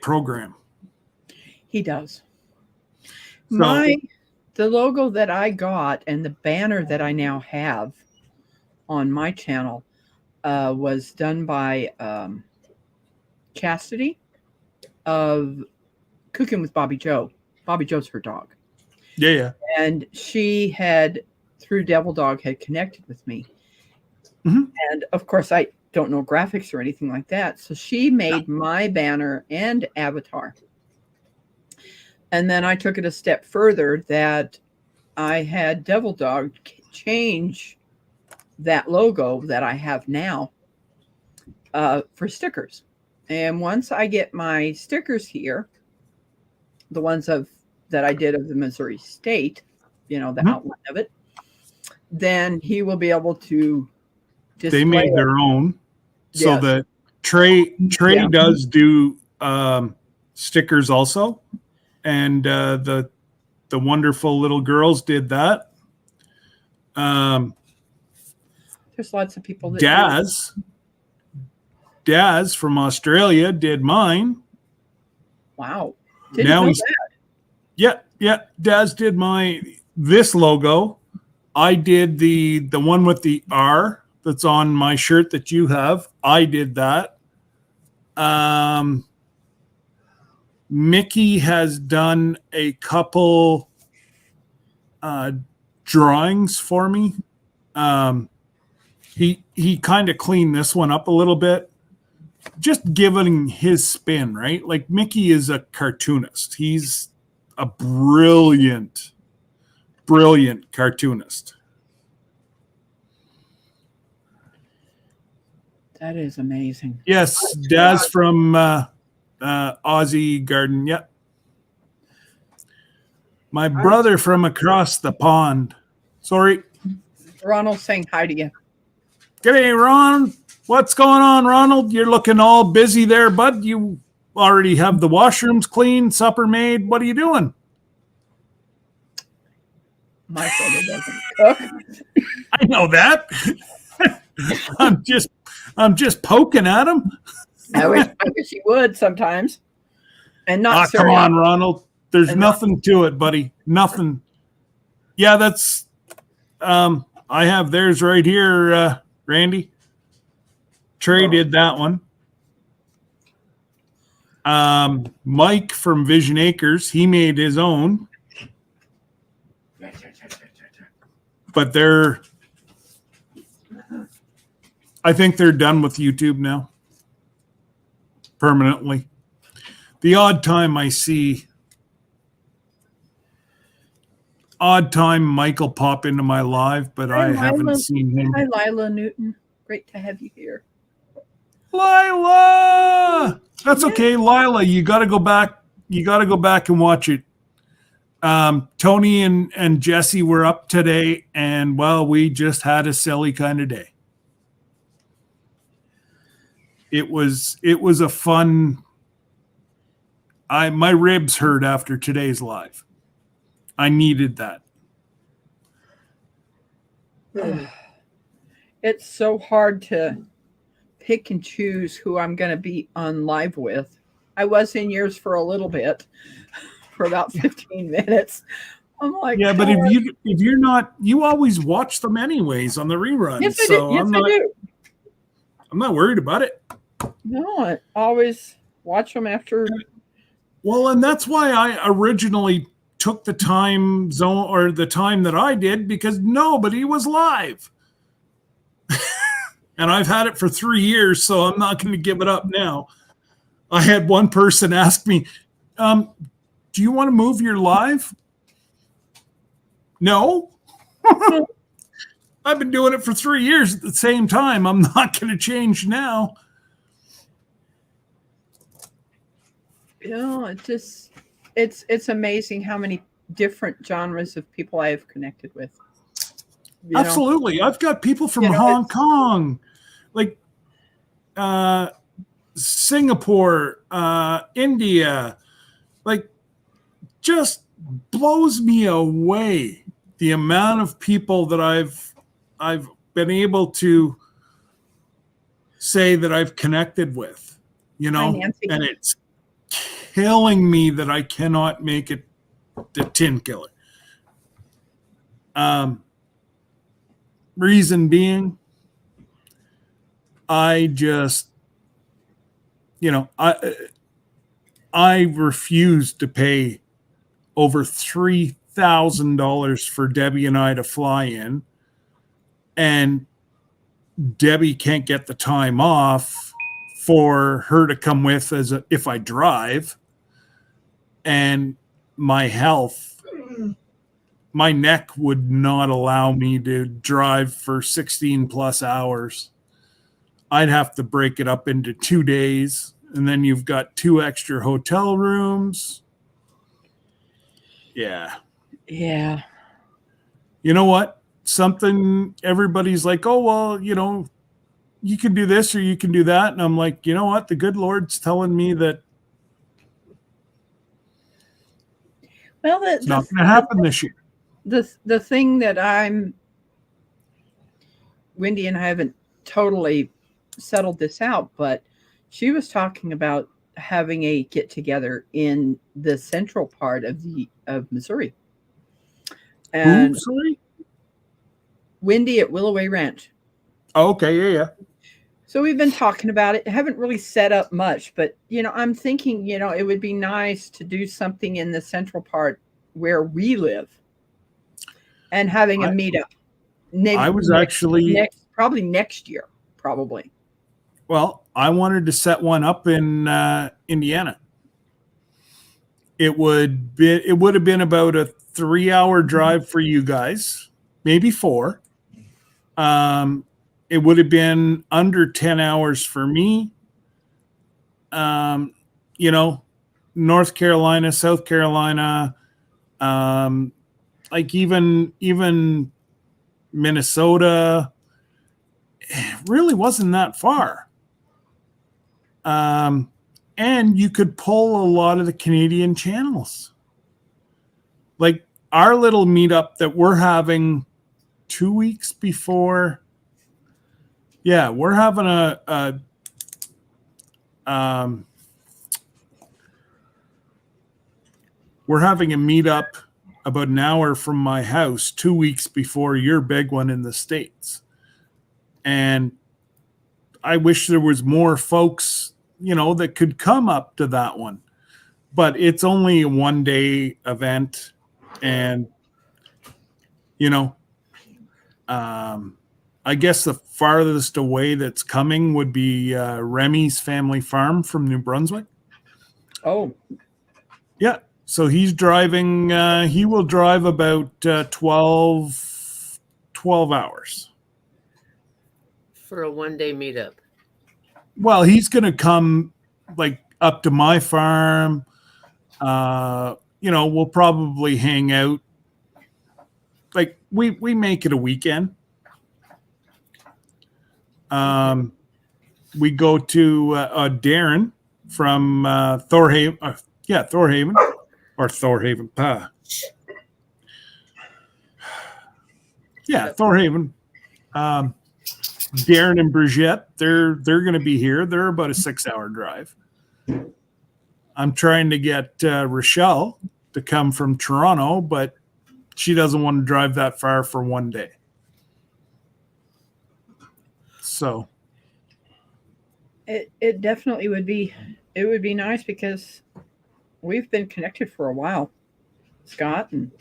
program. He does. So, The logo that I got and the banner that I now have on my channel was done by Chastity of Cooking with Bobby Joe. Bobby Joe's her dog. Yeah. And she had, through Devil Dog, had connected with me. Mm-hmm. And of course, I don't know graphics or anything like that. So she made my banner and avatar. And then I took it a step further that I had Devil Dog change that logo that I have now for stickers. And once I get my stickers here, the ones that I did of the Missouri State, the outline of it, then he will be able to display. They made their own. So that Trey does do stickers also. And the wonderful little girls did that. There's lots of people that Daz from Australia did mine. Wow. Yeah. Daz did this logo. I did the one with the R that's on my shirt that you have. I did that. Mickey has done a couple drawings for me. He kind of cleaned this one up a little bit, just giving his spin, right? Like Mickey is a cartoonist. He's a brilliant cartoonist. That is amazing. Yes, Daz from Aussie Garden. Yep. My brother from across the pond. Sorry. Ronald's saying hi to you. G'day, Ron. What's going on, Ronald? You're looking all busy there, bud. You already have the washrooms cleaned, supper made. What are you doing? My brother doesn't cook. I know that. I'm just poking at him. I wish you would sometimes, and not Ah, come cereal. on, Ronald. There's And not- nothing to it, buddy. Nothing. Yeah, that's. I have theirs right here, Randy. Trey did that one. Mike from Vision Acres, he made his own. But I think they're done with YouTube now. Permanently. The odd time Michael pop into my live, but I haven't seen him. Hi, Lila Newton. Great to have you here. Lila! That's okay, Lila. You got to go back. You got to go back and watch it. Tony and Jesse were up today, and well, we just had a silly kind of day. It was a fun. My ribs hurt after today's live. I needed that. It's so hard to pick and choose who I'm going to be on live with. I was in yours for a little bit, for about 15 minutes. I'm like, yeah, but if you're not, you always watch them anyways on the reruns. Yes, I so do. Yes, I do. I'm not worried about it. No, I always watch them after. Well, and that's why I originally took the time zone or the time that I did, because nobody was live. And I've had it for 3 years, so I'm not going to give it up now. I had one person ask me, do you want to move your live? No. I've been doing it for 3 years at the same time. I'm not going to change now. You know, it's amazing how many different genres of people I have connected with. You know? Absolutely. I've got people from Hong Kong, like Singapore, India, like just blows me away the amount of people that I've been able to say that I've connected with, you know, and it's killing me that I cannot make it the Tin Killer. Reason being, I just, you know, I refuse to pay over $3,000 for Debbie and I to fly in, and Debbie can't get the time off for her to come with if I drive, and my health, my neck would not allow me to drive for 16 plus hours. I'd have to break it up into 2 days, and then you've got 2 extra hotel rooms. Yeah. Yeah. You know what? Something everybody's like, oh, well, you know, you can do this or you can do that. And I'm like, you know what? The good Lord's telling me that it's not going to happen this year. The thing that Wendy and I haven't totally settled this out, but she was talking about having a get together in the central part of Missouri. And sorry? Wendy at Willoway Ranch. Oh, okay, yeah. So we've been talking about it. Haven't really set up much, but you know, I'm thinking, you know, it would be nice to do something in the central part where we live, and having a meetup. I was actually probably next year, probably. Well, I wanted to set one up in Indiana. It would have been about a 3-hour drive for you guys, maybe 4. It would have been under 10 hours for me. You know, North Carolina, South Carolina, like even Minnesota, it really wasn't that far. And you could pull a lot of the Canadian channels. Like our little meetup that we're having 2 weeks before Yeah, we're having a we're having a meetup about an hour from my house 2 weeks before your big one in the States. And I wish there was more folks, that could come up to that one. But it's only a 1 day event. And, I guess the farthest away that's coming would be Remy's family farm from New Brunswick. Oh, Yeah. So he's driving, he will drive about 12 hours. For a 1 day meetup. Well, he's going to come like up to my farm. We'll probably hang out. Like we make it a weekend. We go to Darren from Thorhaven. Thorhaven or Thorhaven. Thorhaven. Darren and Brigitte, they're going to be here. They're about a 6-hour drive. I'm trying to get Rochelle to come from Toronto, but she doesn't want to drive that far for 1 day. So it definitely would be. It would be nice because we've been connected for a while, Scott, and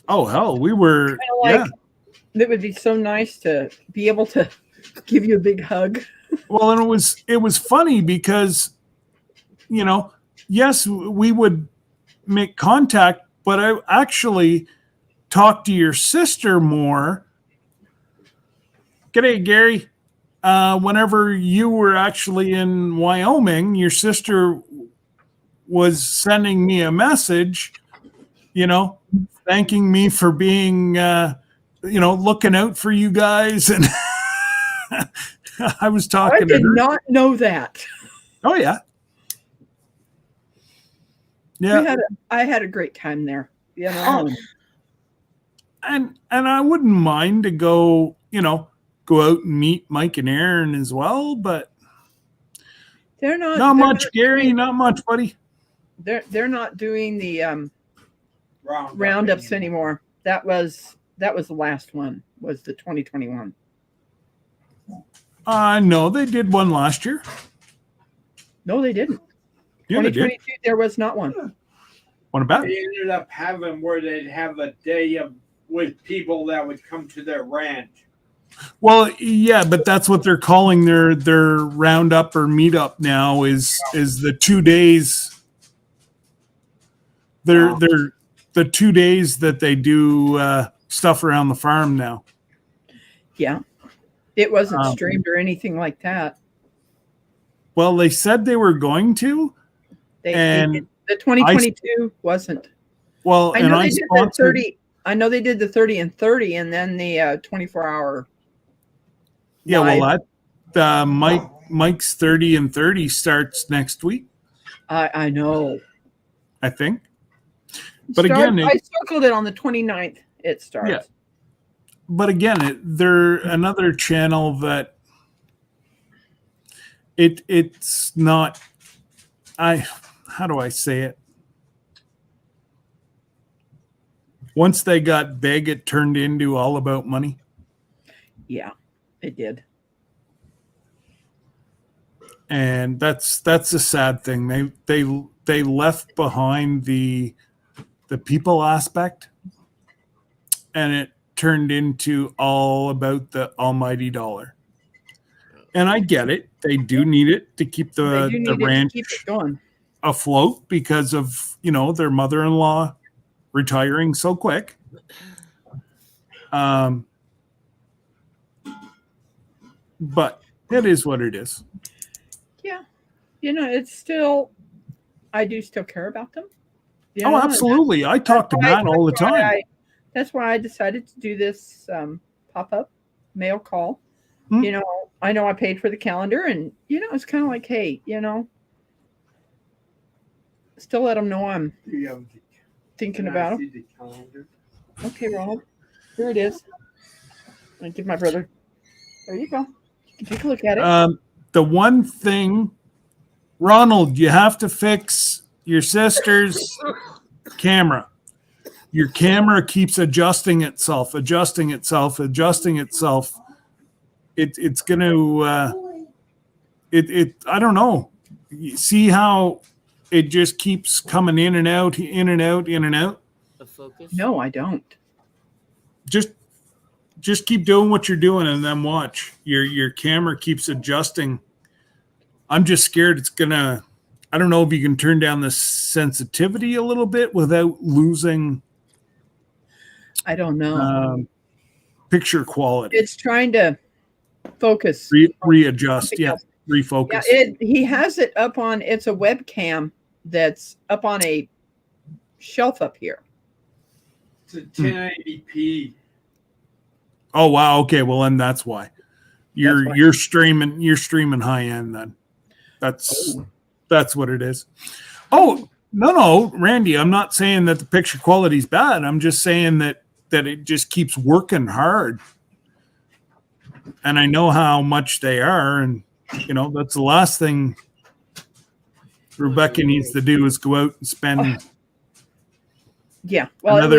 oh hell, we were It would be so nice to be able to give you a big hug. Well, and it was funny because, yes, we would make contact, but I actually talked to your sister more. G'day, Gary. Whenever you were actually in Wyoming, your sister was sending me a message, thanking me for being, looking out for you guys. And I was talking to her. I did not know that. Oh, yeah. Yeah. I had a great time there. And I wouldn't mind to go out and meet Mike and Aaron as well, but they're not much, Gary, not much, buddy. They're not doing the roundups anymore. That was the last one, was the 2021. No, they did one last year. No, they didn't. Yeah, 2022, there was not one. What about? They ended up having where they'd have a day with people that would come to their ranch. Well, yeah, but that's what they're calling their roundup or meetup now is the 2 days. They're the 2 days that they do stuff around the farm now. Yeah. It wasn't streamed or anything like that. Well, they said they were going to. They did. The 2022 wasn't. Well, I know they did the 30. I know they did the 30 and 30, and then the 24-hour. Yeah, well, that Mike's 30 and 30 starts next week. I know. I think. But again, I circled it on the 29th. It starts. Yeah. But again, they're another channel that it's not. How do I say it? Once they got big, it turned into all about money. Yeah, it did. And that's a sad thing. They left behind the people aspect, and it turned into all about the almighty dollar. And I get it; they do need it to keep the ranch keep it going afloat because of their mother-in-law retiring so quick. But it is what it is. Yeah, it's still. I do still care about them. Absolutely! I talk to Matt all the time. That's why I decided to do this pop-up mail call. Hmm. I know I paid for the calendar, and it's kind of like, hey, still let them know I'm thinking about them. Okay, Ronald, here it is. I give my brother. There you go. Take a look at it. The one thing, Ronald, you have to fix your sister's camera. Your camera keeps adjusting itself. It's going to, I don't know. You see how it just keeps coming in and out, in and out, in and out? The focus? No, I don't. Just keep doing what you're doing and then watch. Your camera keeps adjusting. I'm just scared it's gonna. I don't know if you can turn down the sensitivity a little bit without losing. I don't know. Picture quality. It's trying to focus. Readjust. Yeah, refocus. Yeah, he has it up on. It's a webcam that's up on a shelf up here. It's a 1080p. Oh wow. Okay. Well, then that's why you're streaming high end. Then that's what it is. Oh no, Randy. I'm not saying that the picture quality is bad. I'm just saying that it just keeps working hard. And I know how much they are, and that's the last thing Rebecca needs to do is go out and spend. Yeah, well,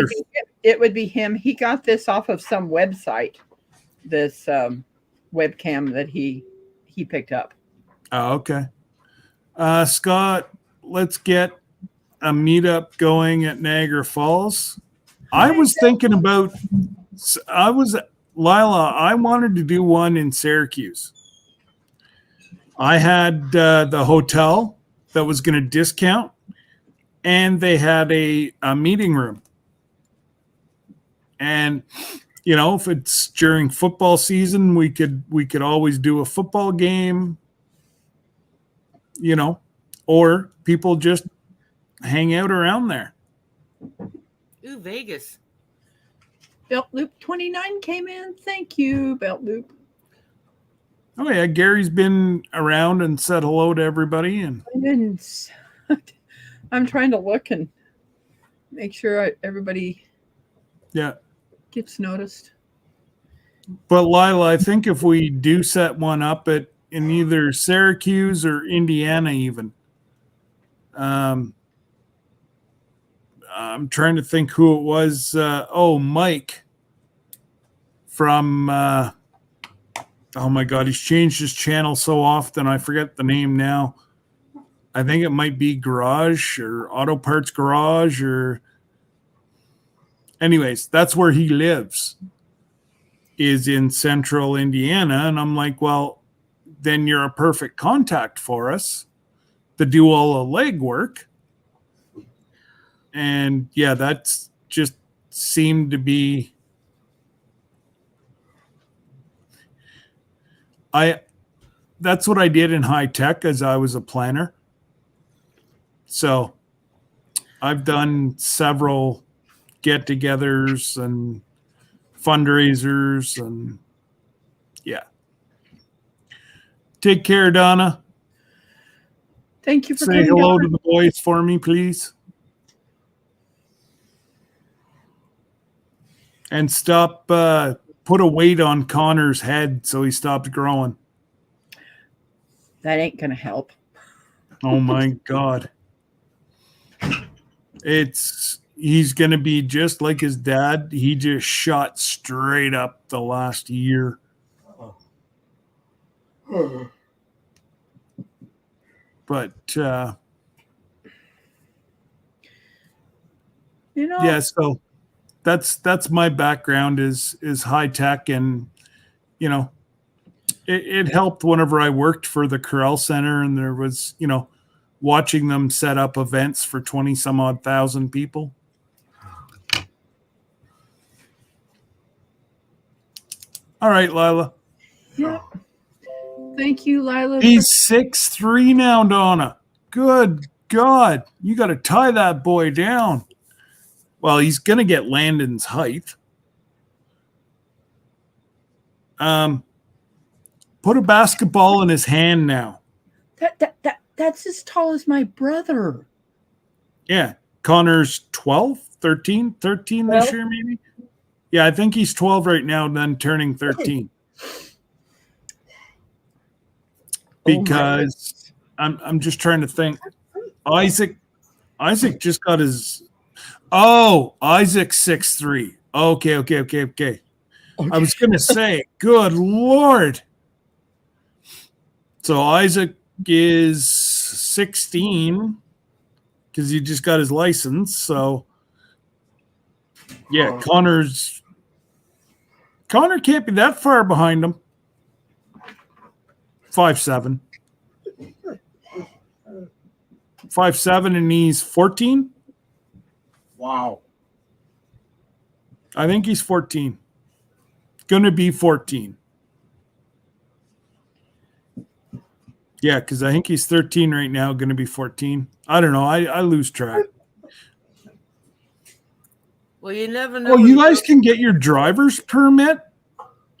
it would be him. He got this off of some website. This webcam that he picked up. Oh, okay. Scott, let's get a meetup going at Niagara Falls. I was thinking about. Lila, I wanted to do one in Syracuse. I had the hotel that was going to discount, and they had a meeting room. And if it's during football season, we could always do a football game. Or people just hang out around there. Ooh, Vegas. Belt Loop 29 came in. Thank you, Belt Loop. Oh yeah, Gary's been around and said hello to everybody, and I'm trying to look and make sure everybody gets noticed. But Lila, I think if we do set one up in either Syracuse or Indiana, even, I'm trying to think who it was. Mike from. Oh my God, he's changed his channel so often. I forget the name now. I think it might be Garage or Auto Parts Garage or. Anyways, that's where he lives. Is in central Indiana, and I'm like, well, then you're a perfect contact for us to do all the legwork. And yeah, that's just seemed to be. That's what I did in high tech as I was a planner. So I've done several get-togethers and fundraisers, and yeah. Take care, Donna. Thank you for Say hello to the boys for me, please. And stop, put a weight on Connor's head so he stops growing. That ain't going to help. Oh my God. He's going to be just like his dad. He just shot straight up the last year. But, yeah, so that's my background is high tech, and it helped whenever I worked for the Corral Center, and there was watching them set up events for 20 some odd thousand people. All right, Lila. Yeah. Thank you, Lila. He's 6'3" now, Donna. Good God. You got to tie that boy down. Well, he's going to get Landon's height. Put a basketball in his hand now. That's as tall as my brother. Yeah. Connor's 13 this year, maybe? Yeah, I think he's 12 right now, then turning 13. because I'm just trying to think. Isaac just got his. Oh, Isaac's 6'3". Okay. I was gonna say, good Lord. So Isaac is 16 because he just got his license. So yeah, Connor can't be that far behind him. 5'7". 5'7", and he's 14. Wow. I think he's 14. Gonna be 14. Yeah, because I think he's 13 right now, gonna be 14. I don't know. I lose track. Well, you never know. Oh, you guys can get your driver's permit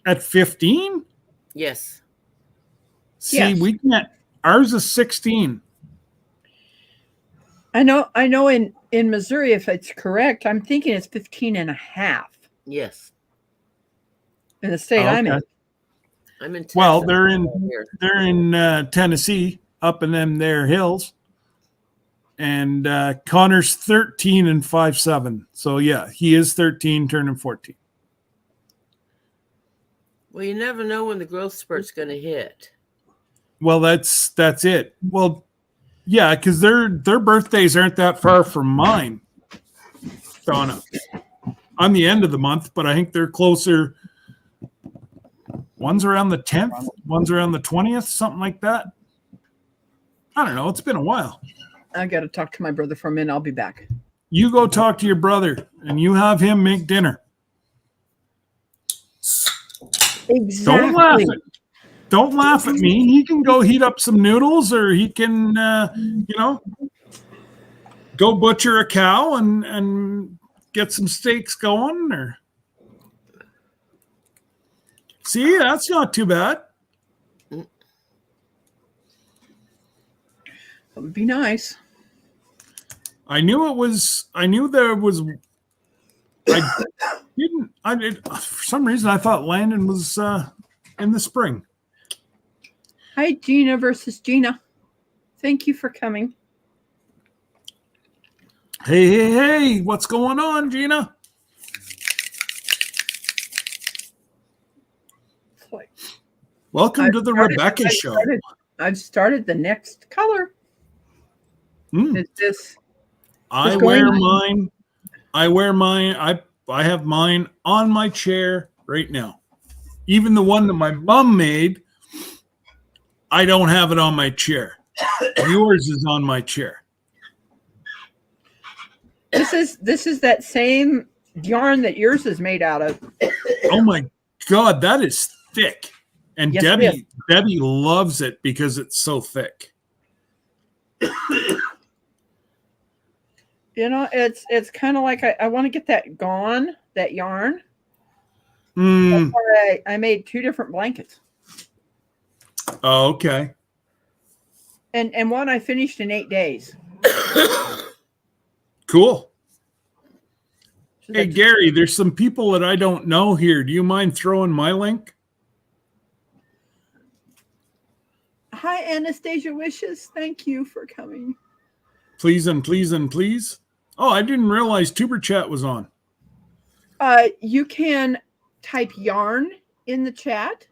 at 15? Yes. See, Yes. we can't. Ours is 16. I know in Missouri, if it's correct, I'm thinking it's 15 and a half Yes. in the state I'm in. I'm in Texas. Well, they're in Tennessee, up in them there hills. And Connor's 13 and 5'7". So yeah, he is 13, turning 14. Well, you never know when the growth spurt's going to hit. Well, that's it. Well, yeah, because their birthdays aren't that far from mine, Donna. I'm the end of the month, but I think they're closer. One's around the 10th, one's around the 20th, something like that. I don't know. It's been a while. I got to talk to my brother for a minute. I'll be back. You go talk to your brother, and you have him make dinner. Exactly. Don't laugh at me. He can go heat up some noodles, or he can, go butcher a cow and get some steaks going. Or see, that's not too bad. That would be nice. I knew there was. I didn't. For some reason, I thought Landon was in the spring. Hi, Gina versus Gina. Thank you for coming. Hey, what's going on, Gina? Welcome to the Rebecca Show. I've started the next color. Is this? I wear mine. I have mine on my chair right now. Even the one that my mom made, I don't have it on my chair. Yours is on my chair. This is that same yarn that yours is made out of. Oh my God, that is thick. And Yes, Debbie loves it because it's so thick. It's kind of like I want to get that gone, that yarn. That's why I made 2 different blankets. Oh, okay. And one I finished in 8 days. Cool. Hey, Gary, there's some people that I don't know here. Do you mind throwing my link? Hi, Anastasia Wishes. Thank you for coming. Please and please and please. Oh, I didn't realize Tuber Chat was on. You can type yarn in the chat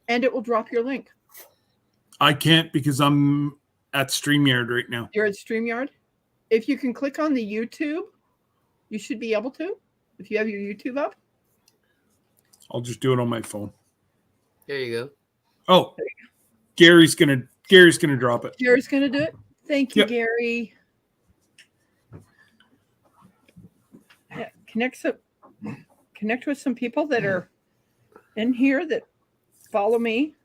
and it will drop your link. I can't because I'm at StreamYard right now. You're at StreamYard? If you can click on the YouTube, you should be able to, if you have your YouTube up. I'll just do it on my phone. There you go. Oh, Gary's gonna drop it. Gary's gonna do it. Thank you, Yep. Gary. Yeah, connect with some people that are in here that follow me.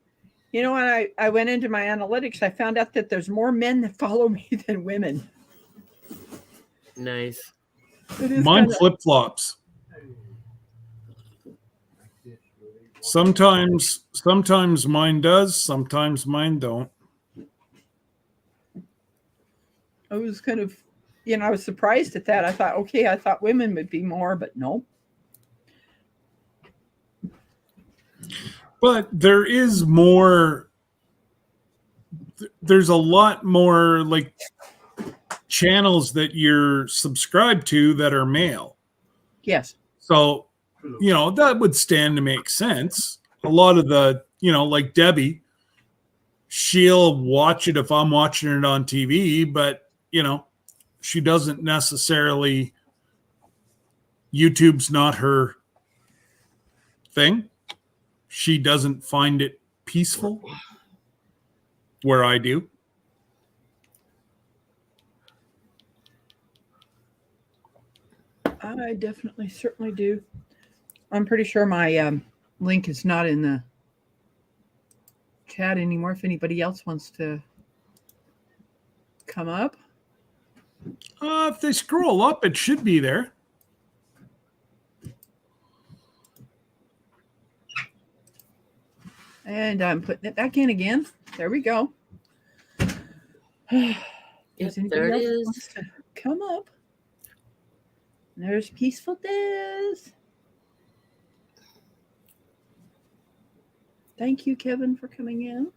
You know, when I went into my analytics, I found out that there's more men that follow me than women. Nice. Mine flip-flops. Sometimes mine does, sometimes mine don't. I was kind of, I was surprised at that. I thought women would be more, but no. But there is more there's a lot more like channels that you're subscribed to that are male. Yes. So, that would stand to make sense. A lot of the, like Debbie, she'll watch it if I'm watching it on TV, but, she doesn't necessarily, YouTube's not her thing. She doesn't find it peaceful where I do. I definitely, certainly do. I'm pretty sure my link is not in the chat anymore. If anybody else wants to come up. If they scroll up, it should be there. And I'm putting it back in again. There we go. Yep, Does anybody there it else is. wants to come up? There's Peaceful Diz. Thank you, Kevin, for coming in.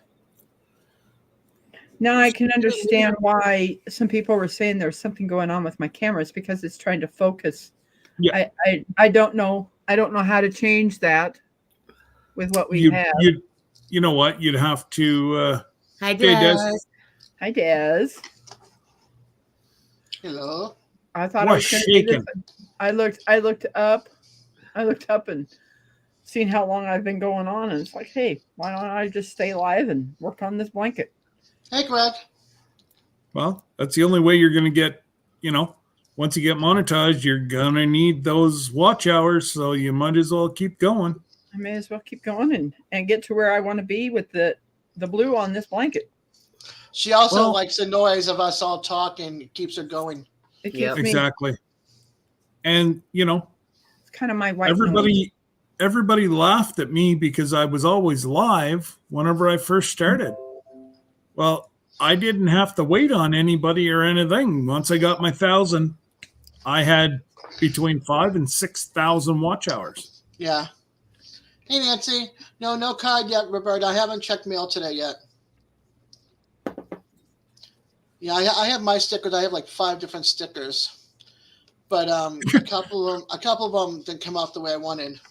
Now I can understand why some people were saying there's something going on with my camera. It's because it's trying to focus. Yeah. I don't know. I don't know how to change that with what we have. You know what? You'd have to. Hi, Okay, Des. Des. Hi, Des. Hello. I thought What's I was going to do shaking? this. I looked up and seen how long I've been going on, and it's like, hey, why don't I just stay live and work on this blanket? Hey, Greg. Well, that's the only way you're going to get, once you get monetized, you're going to need those watch hours. So you might as well keep going. I may as well keep going and get to where I want to be with the blue on this blanket. She also Well- likes the noise of us all talking. It keeps her going. It keeps Yep. me. Exactly. And, It's kind of my white noise. everybody laughed at me because I was always live whenever I first started. Well, I didn't have to wait on anybody or anything. Once I got my 1,000, I had between 5,000 and 6,000 watch hours. Yeah. Hey, Nancy. No card yet, Roberta. I haven't checked mail today yet. Yeah, I have my stickers. I have like 5 different stickers, but a couple of them didn't come out the way I wanted.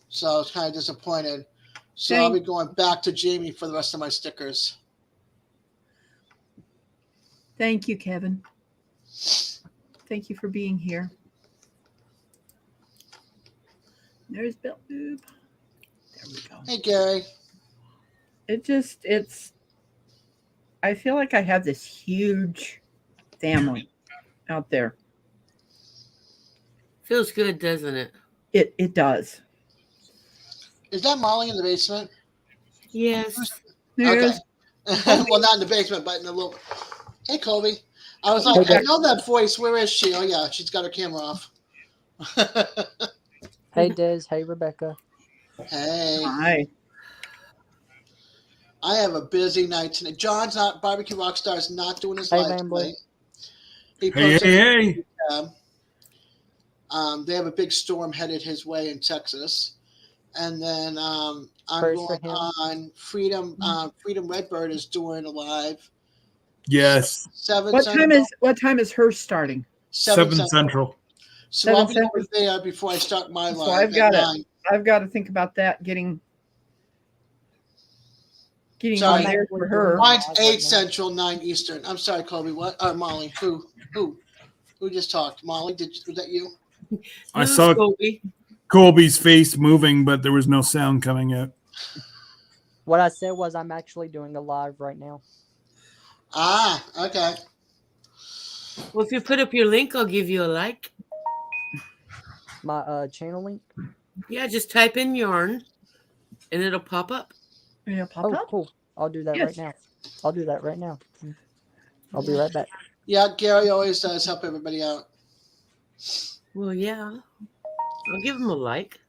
So I was kind of disappointed. So I'll be going back to Jamie for the rest of my stickers. Thank you, Kevin. Thank you for being here. There's Bill Boob. There we go. Hey, Gary. I feel like I have this huge family out there. Feels good, doesn't it? It does. Is that Molly in the basement? Yes. Okay. There's- Well, not in the basement, but in the little. Hey, Kobe. I was like, I know that voice. Where is she? Oh, yeah, she's got her camera off. Hey, Des. Hey, Rebecca. Hey, Hi. I have a busy night tonight. John's not Barbecue Rockstar is not doing his Hey, live Rambler. tonight. He Hey, posted hey. they have a big storm headed his way in Texas, and then I'm Prayers for going him. on Freedom. Freedom Redbird is doing a live. Yes. 7 What Central. time is hers starting? 7 7 Central. So I'll be 7 over there before I start my So live. I've got at it. 9. I've got to think about that getting Sorry. on there for her. Mine's Live 8 right now. Central, 9 Eastern. I'm sorry, Kobe. What? Molly. Who just talked? Molly, was that you? I This is saw Kobe. Colby's face moving, but there was no sound coming out. What I said was I'm actually doing a live right now. Ah, okay. Well, if you put up your link, I'll give you a like. My channel link. Yeah, just type in yarn, and it'll pop up. Yeah, pop Oh, up. cool. I'll do that Yes. right now. I'll do that right now. I'll be right back. Yeah, Gary always does help everybody out. Well, yeah. I'll give him a like.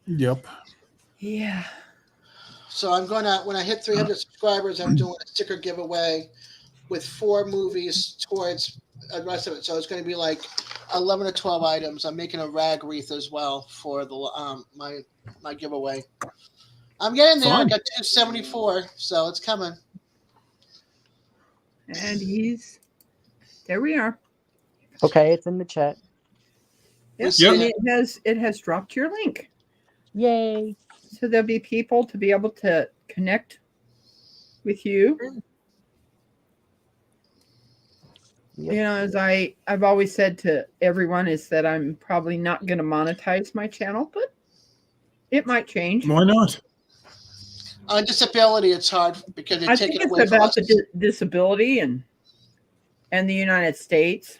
Yep. Yeah. So I'm gonna when I hit 300 subscribers, I'm doing a sticker giveaway with 4 movies towards the rest of it. So it's going to be like 11 or 12 items. I'm making a rag wreath as well for the my giveaway. I'm getting there. Fun. I got 274, so it's coming. And there we are. Okay, it's in the chat. Yes, Yep. and it has dropped your link. Yay. So there'll be people to be able to connect with you. Yep. You know, as I've always said to everyone, is that I'm probably not going to monetize my channel, but it might change. Why not? On disability, it's hard because they I take think it it's away from about us. the disability and the United States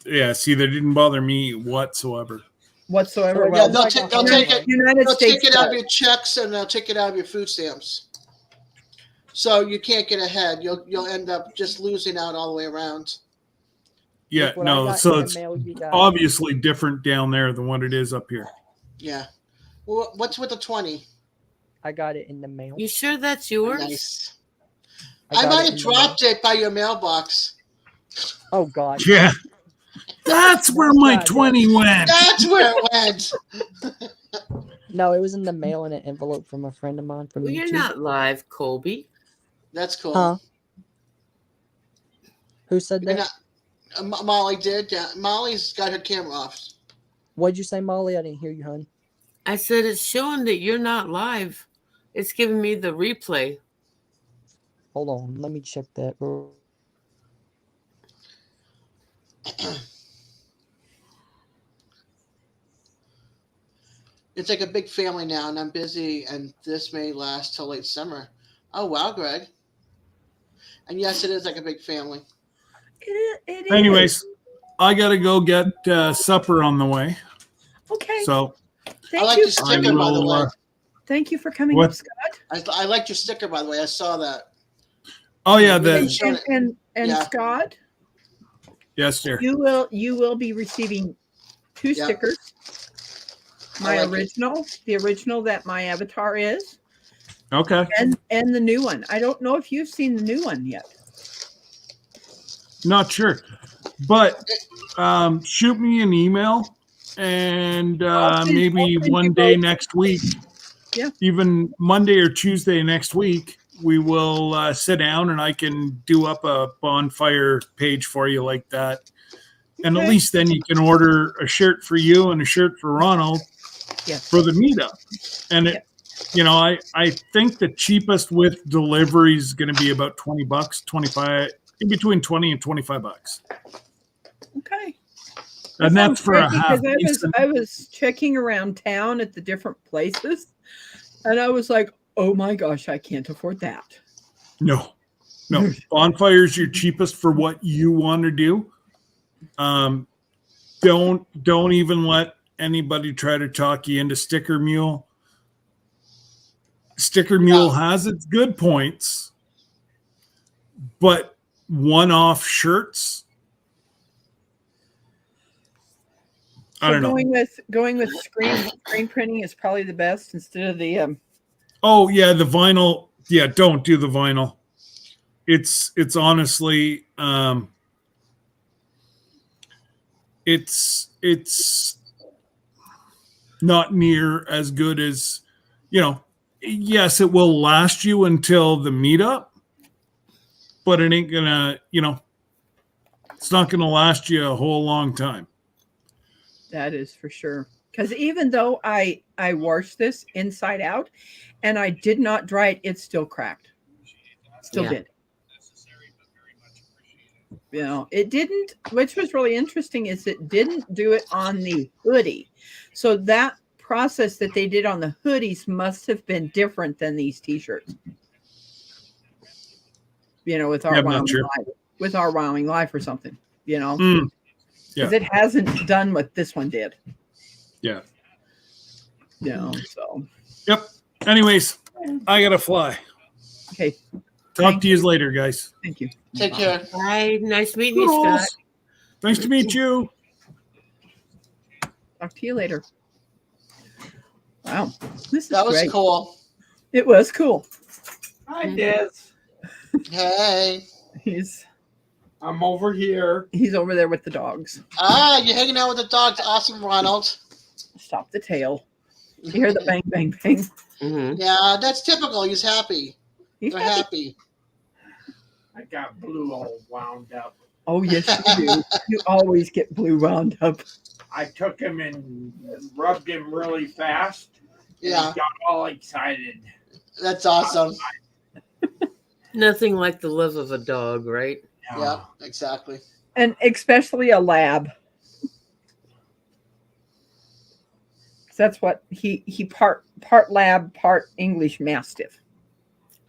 Yeah, see, that didn't bother me whatsoever. whatsoever. So, Well, yeah, they'll like take- a they'll hard take one. it- United They'll States take it out of does. your checks and they'll take it out of your food stamps. So you can't get ahead. You'll end up just losing out all the way around. Yeah, Look what I no, got so in the it's mail, you guys. obviously different down there than what it is up here. Yeah. Well, what's with the 20? I got it in the mail. You sure that's yours? Nice. I got might it have in the mail. dropped it by your mailbox. Oh God. Yeah. That's where That's my not 20 went. That's where it went. No, it was in the mail in an envelope from a friend of mine from Well, you're YouTube. not live, Colby. That's cool. Huh? Who said You're that? not- Molly did. Yeah. Molly's got her camera off. What'd you say, Molly? I didn't hear you, hon. I said it's showing that you're not live. It's giving me the replay. Hold on, let me check that. It's like a big family now, and I'm busy, and this may last till late summer. Oh, wow, Greg. And yes, it is like a big family. It is. Anyways, I got to go get supper on the way. Okay. So Thank I like you. the sticker, by the will, way. Thank you for coming What? up, Scott. I liked your sticker, by the way. I saw that. oh yeah, Yeah. the Shown it. And Yeah. Scott, yes, dear. you will be receiving 2 Yeah. stickers. I My like it. the original that my avatar is, Okay. and the new one. I don't know if you've seen the new one yet. Not sure, but shoot me an email, and I'll send maybe you one day both. next week, Yeah. even Monday or Tuesday next week, we will sit down and I can do up a bonfire page for you like that. And at Okay. least then you can order a shirt for you and a shirt for Ronald Yes. for the meetup. And it, you know, I think the cheapest with delivery is going to be about $20, 25, in between 20 and $25. Okay. And That that's sounds for great a half. because I was checking around town at the different places, and I was like, "Oh my gosh, I can't afford that." No. Bonfire's your cheapest for what you want to do. Don't even let anybody try to talk you into Sticker Mule. Sticker Mule has its good points, but one-off shirts, I don't know. Going with screen printing is probably the best instead of the Oh yeah, the vinyl. Yeah, don't do the vinyl. It's honestly it's not near as good as, you know, yes, it will last you until the meetup, but it ain't gonna, you know, it's not gonna last you a whole long time. That is for sure. Because even though I washed this inside out and I did not dry it, it's still cracked. Still Yeah. did. You know, it didn't, which was really interesting, is it didn't do it on the hoodie. So that process that they did on the hoodies must have been different than these t-shirts. You know, with our Yeah, I'm not Wyoming sure. life, with our Wyoming life or something, you know. Mm, Because it hasn't done what this one did. yeah. You know, so Yep. Anyways, I gotta fly. okay. Talk to you later, guys. Thank you. Take care. Hi, nice meeting you, Scott. Toodles. Nice to meet you. Talk to you later. Wow. This is That was great. cool. It was cool. Hi, Des. Hey. He's I'm over here. He's over there with the dogs. Ah, you're hanging out with the dogs. Awesome, Ronald. Stop the tail. You hear the bang, bang, bang. Mm-hmm. Yeah, that's typical. He's happy. He's They're happy. happy. I got Blue all wound up. Oh, yes, you do. You always get Blue wound up. I took him and rubbed him really fast. And Yeah, he got all excited. that's awesome. Nothing like the love of a dog, right? Yeah, exactly. And especially a lab. That's what he part lab, part English Mastiff.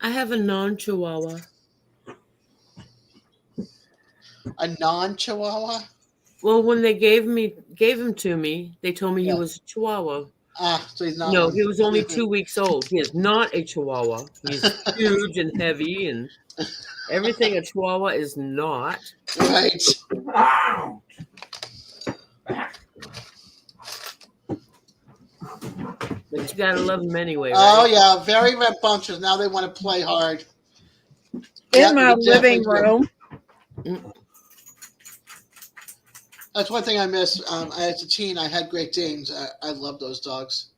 I have a non-Chihuahua. A non-Chihuahua? Well, when they gave him to me, they told me Yeah. he was a Chihuahua. Ah, so he's not. No, one. he was only 2 weeks old. He is not a Chihuahua. He's huge and heavy and everything a Chihuahua is not. Right. Ow! But you gotta love him anyway, right? Oh yeah, very rambunctious. Now they want to play hard. In Yeah, my they definitely living do. room. That's one thing I miss. As a teen, I had Great Danes. I love those dogs.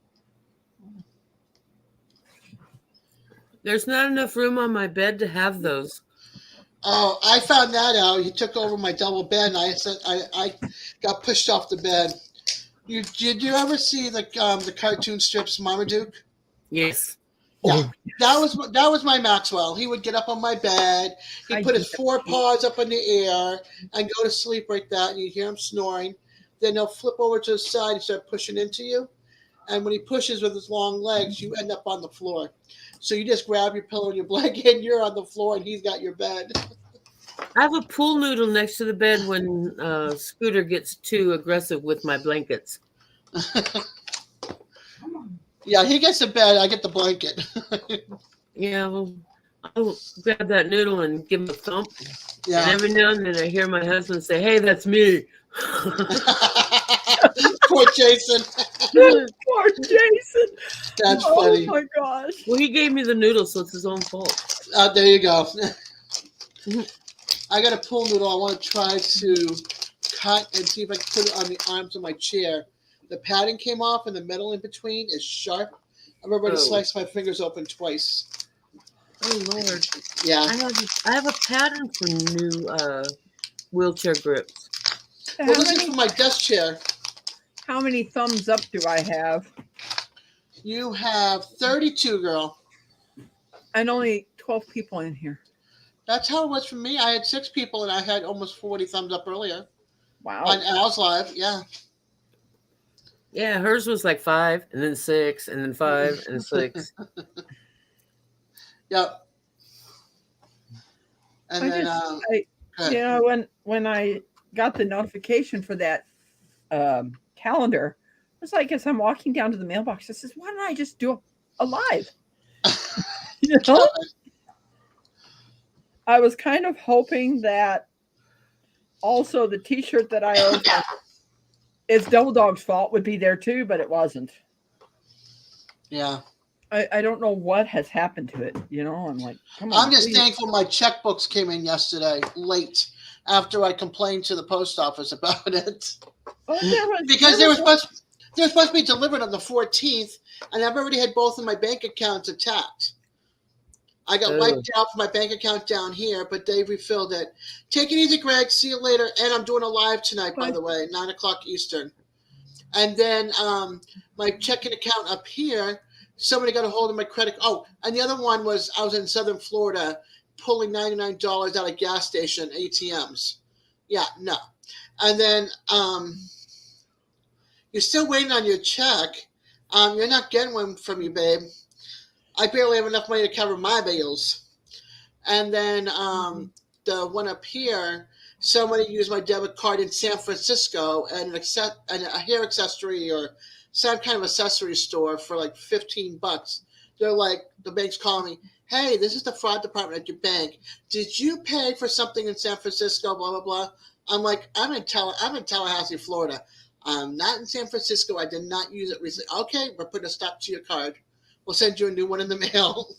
There's not enough room on my bed to have those. Oh, I found that out. He took over my double bed, and I got pushed off the bed. Did you ever see the cartoon strips Marmaduke? Yes. Yeah, that was my Maxwell. He would get up on my bed. He'd I put his do that 4 too. paws up in the air and go to sleep like that. And you hear him snoring. Then he'll flip over to the side and start pushing into you. And when he pushes with his long legs, you end up on the floor. So you just grab your pillow and your blanket, and you're on the floor, and he's got your bed. I have a pool noodle next to the bed when Scooter gets too aggressive with my blankets. Yeah, he gets the bed. I get the blanket. Yeah, well, I'll grab that noodle and give him a thump. And Yeah. every now and then I hear my husband say, "Hey, that's me." Poor Jason. Poor Jason. That's Oh funny. my gosh. Well, he gave me the noodle, so it's his own fault. There you go. I got a pool noodle. I want to try to cut and see if I can put it on the arms of my chair. The padding came off, and the metal in between is sharp. I've already Oh. sliced my fingers open twice. Oh Lord, Yeah. I have a pattern for new wheelchair grips. Well, this is for my desk chair. How many thumbs up do I have? You have 32, girl. And only 12 people in here. That's how it was for me. I had 6 people, and I had almost 40 thumbs up earlier Wow. on Al's Live. Yeah. Yeah, hers was like 5, and then 6, and then 5, and 6. Yep. And I then, just, good. you know, when I got the notification for that calendar, it's like as I'm walking down to the mailbox, I says, "Why don't I just do a live?" You know, I was kind of hoping that also the T-shirt that I own, "It's Double Dog's Fault" would be there too, but it wasn't. Yeah. I don't know what has happened to it. You know, I'm like, come on. I'm just please. thankful my checkbooks came in yesterday late after I complained to the post office about it. Well, there was, Because there they were supposed to be delivered on the 14th, and I've already had both of my bank accounts attacked. I got wiped out for my bank account down here, but they refilled it. Take it easy, Greg. See you later. And I'm doing a live tonight, by the way, 9 o'clock Eastern. And then my checking account up here, somebody got a hold of my credit. Oh, and the other one was I was in Southern Florida pulling $99 out of gas station ATMs. Yeah, no. And then you're still waiting on your check. You're not getting one from you, babe. I barely have enough money to cover my bills. And then the one up here, somebody used my debit card in San Francisco and a hair accessory or some kind of accessory store for like $15. They're like, the bank's calling me, "Hey, this is the fraud department at your bank. Did you pay for something in San Francisco, blah, blah, blah?" I'm like, I'm in Tallahassee, Florida. I'm not in San Francisco. I did not use it recently. Okay, we're putting a stop to your card. We'll send you a new one in the mail.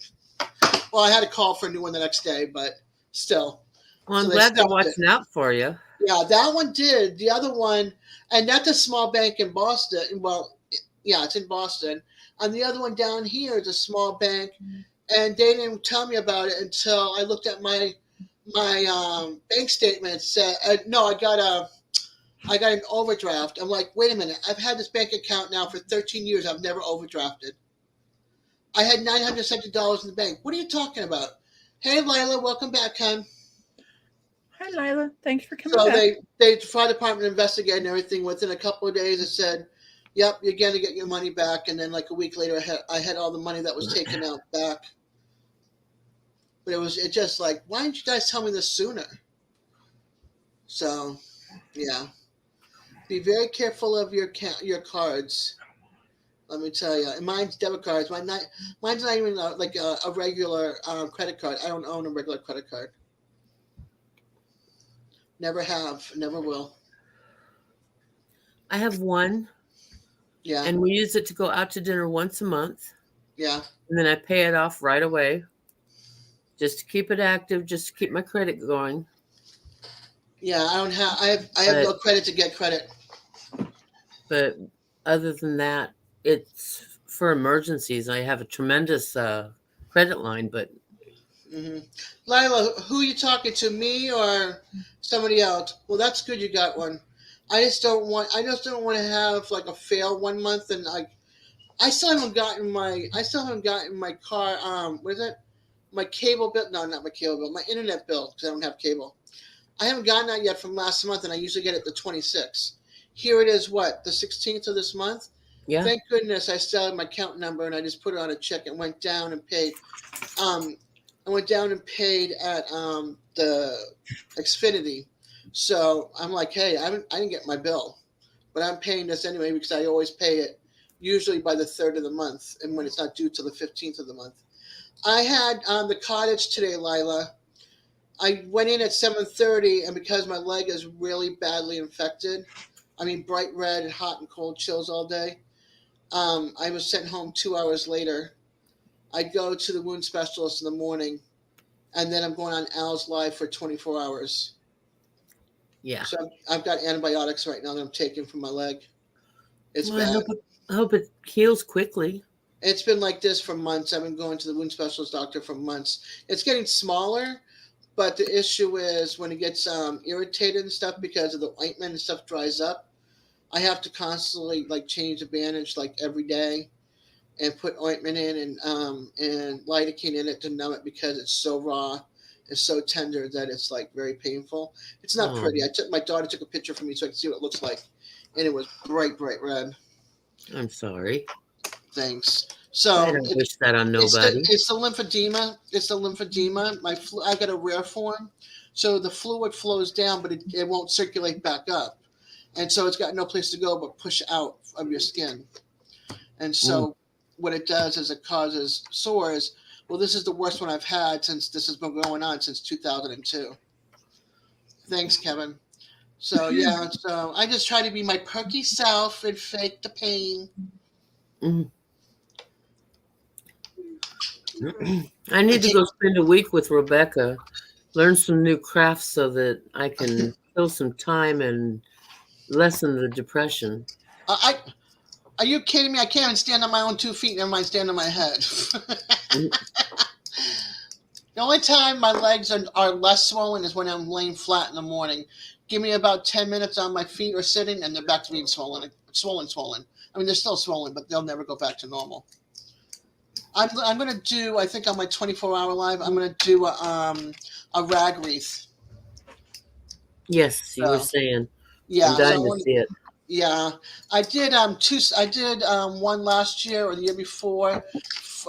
Well, I had to call for a new one the next day, but still. Well, I'm So they glad they're stopped it. watching out for you. Yeah, that one did. The other one, and that's a small bank in Boston. Well, yeah, it's in Boston. And the other one down here is a small bank, and they didn't tell me about it until I looked at my bank statement. It said, no, I got an overdraft. I'm like, wait a minute. I've had this bank account now for 13 years. I've never overdrafted. I had $970 in the bank. What are you talking about? Hey, Lila, welcome back, hon. Hi, Lila. Thanks for coming So back. the fire department investigated and everything. Within a couple of days, it said, "Yep, you're going to get your money back." And then like a week later, I had all the money that was taken out back. But it just like, why didn't you guys tell me this sooner? So, yeah, be very careful of your cards. Let me tell you, and mine's debit cards. Mine's not even like a regular credit card. I don't own a regular credit card. Never have, never will. I have one, Yeah, and we use it to go out to dinner once a month, yeah, and then I pay it off right away, just to keep it active, just to keep my credit going. yeah. I don't have. I have no credit to get credit. But other than that, it's for emergencies. I have a tremendous credit line, but Mm-hmm. Lila, who are you talking to, me or somebody else? Well, that's good. You got one. I just don't want to have like a fail one month and like I still haven't gotten my car. What is it? My cable bill? No, not my cable bill. My internet bill because I don't have cable. I haven't gotten that yet from last month, and I usually get it the 26th. Here it is. What, the 16th of this month? yeah. Thank goodness I still had my account number, and I just put it on a check and went down and paid. I went down and paid at the Xfinity. So I'm like, hey, I didn't get my bill, but I'm paying this anyway because I always pay it usually by the 3rd of the month, and when it's not due till the 15th of the month. I had the cottage today, Lila. I went in at 7:30, and because my leg is really badly infected, I mean bright red and hot and cold chills all day, I was sent home 2 hours later. I go to the wound specialist in the morning, and then I'm going on Al's Live for 24 hours. Yeah. So I've got antibiotics right now that I'm taking for my leg. It's Well, bad. I hope it heals quickly. It's been like this for months. I've been going to the wound specialist doctor for months. It's getting smaller, but the issue is when it gets irritated and stuff because of the ointment and stuff dries up, I have to constantly like change the bandage like every day and put ointment in and lidocaine in it to numb it because it's so raw and so tender that it's like very painful. It's not pretty. My daughter took a picture for me so I could see what it looks like, and it was bright red. I'm sorry. Thanks. So I don't wish that on nobody. It's the lymphedema. It's the lymphedema. I got a rare form, so the fluid flows down, but it won't circulate back up, and so it's got no place to go but push out of your skin, and so what it does is it causes sores. Well, this is the worst one I've had since this has been going on since 2002. Thanks, Kevin. So yeah, so I just try to be my perky self and fake the pain. Mm. I need to go spend a week with Rebecca, learn some new crafts so that I can kill some time and lessen the depression. Are you kidding me? I can't even stand on my own 2 feet, never mind stand on my head. The only time my legs are less swollen is when I'm laying flat in the morning. Give me about 10 minutes on my feet or sitting, and they're back to being swollen. I mean, they're still swollen, but they'll never go back to normal. I'm going to do, I think on my 24-hour live, I'm going to do a rag wreath. Yes, you were saying. Yeah. I'm dying to see it. Yeah, I did one last year or the year before.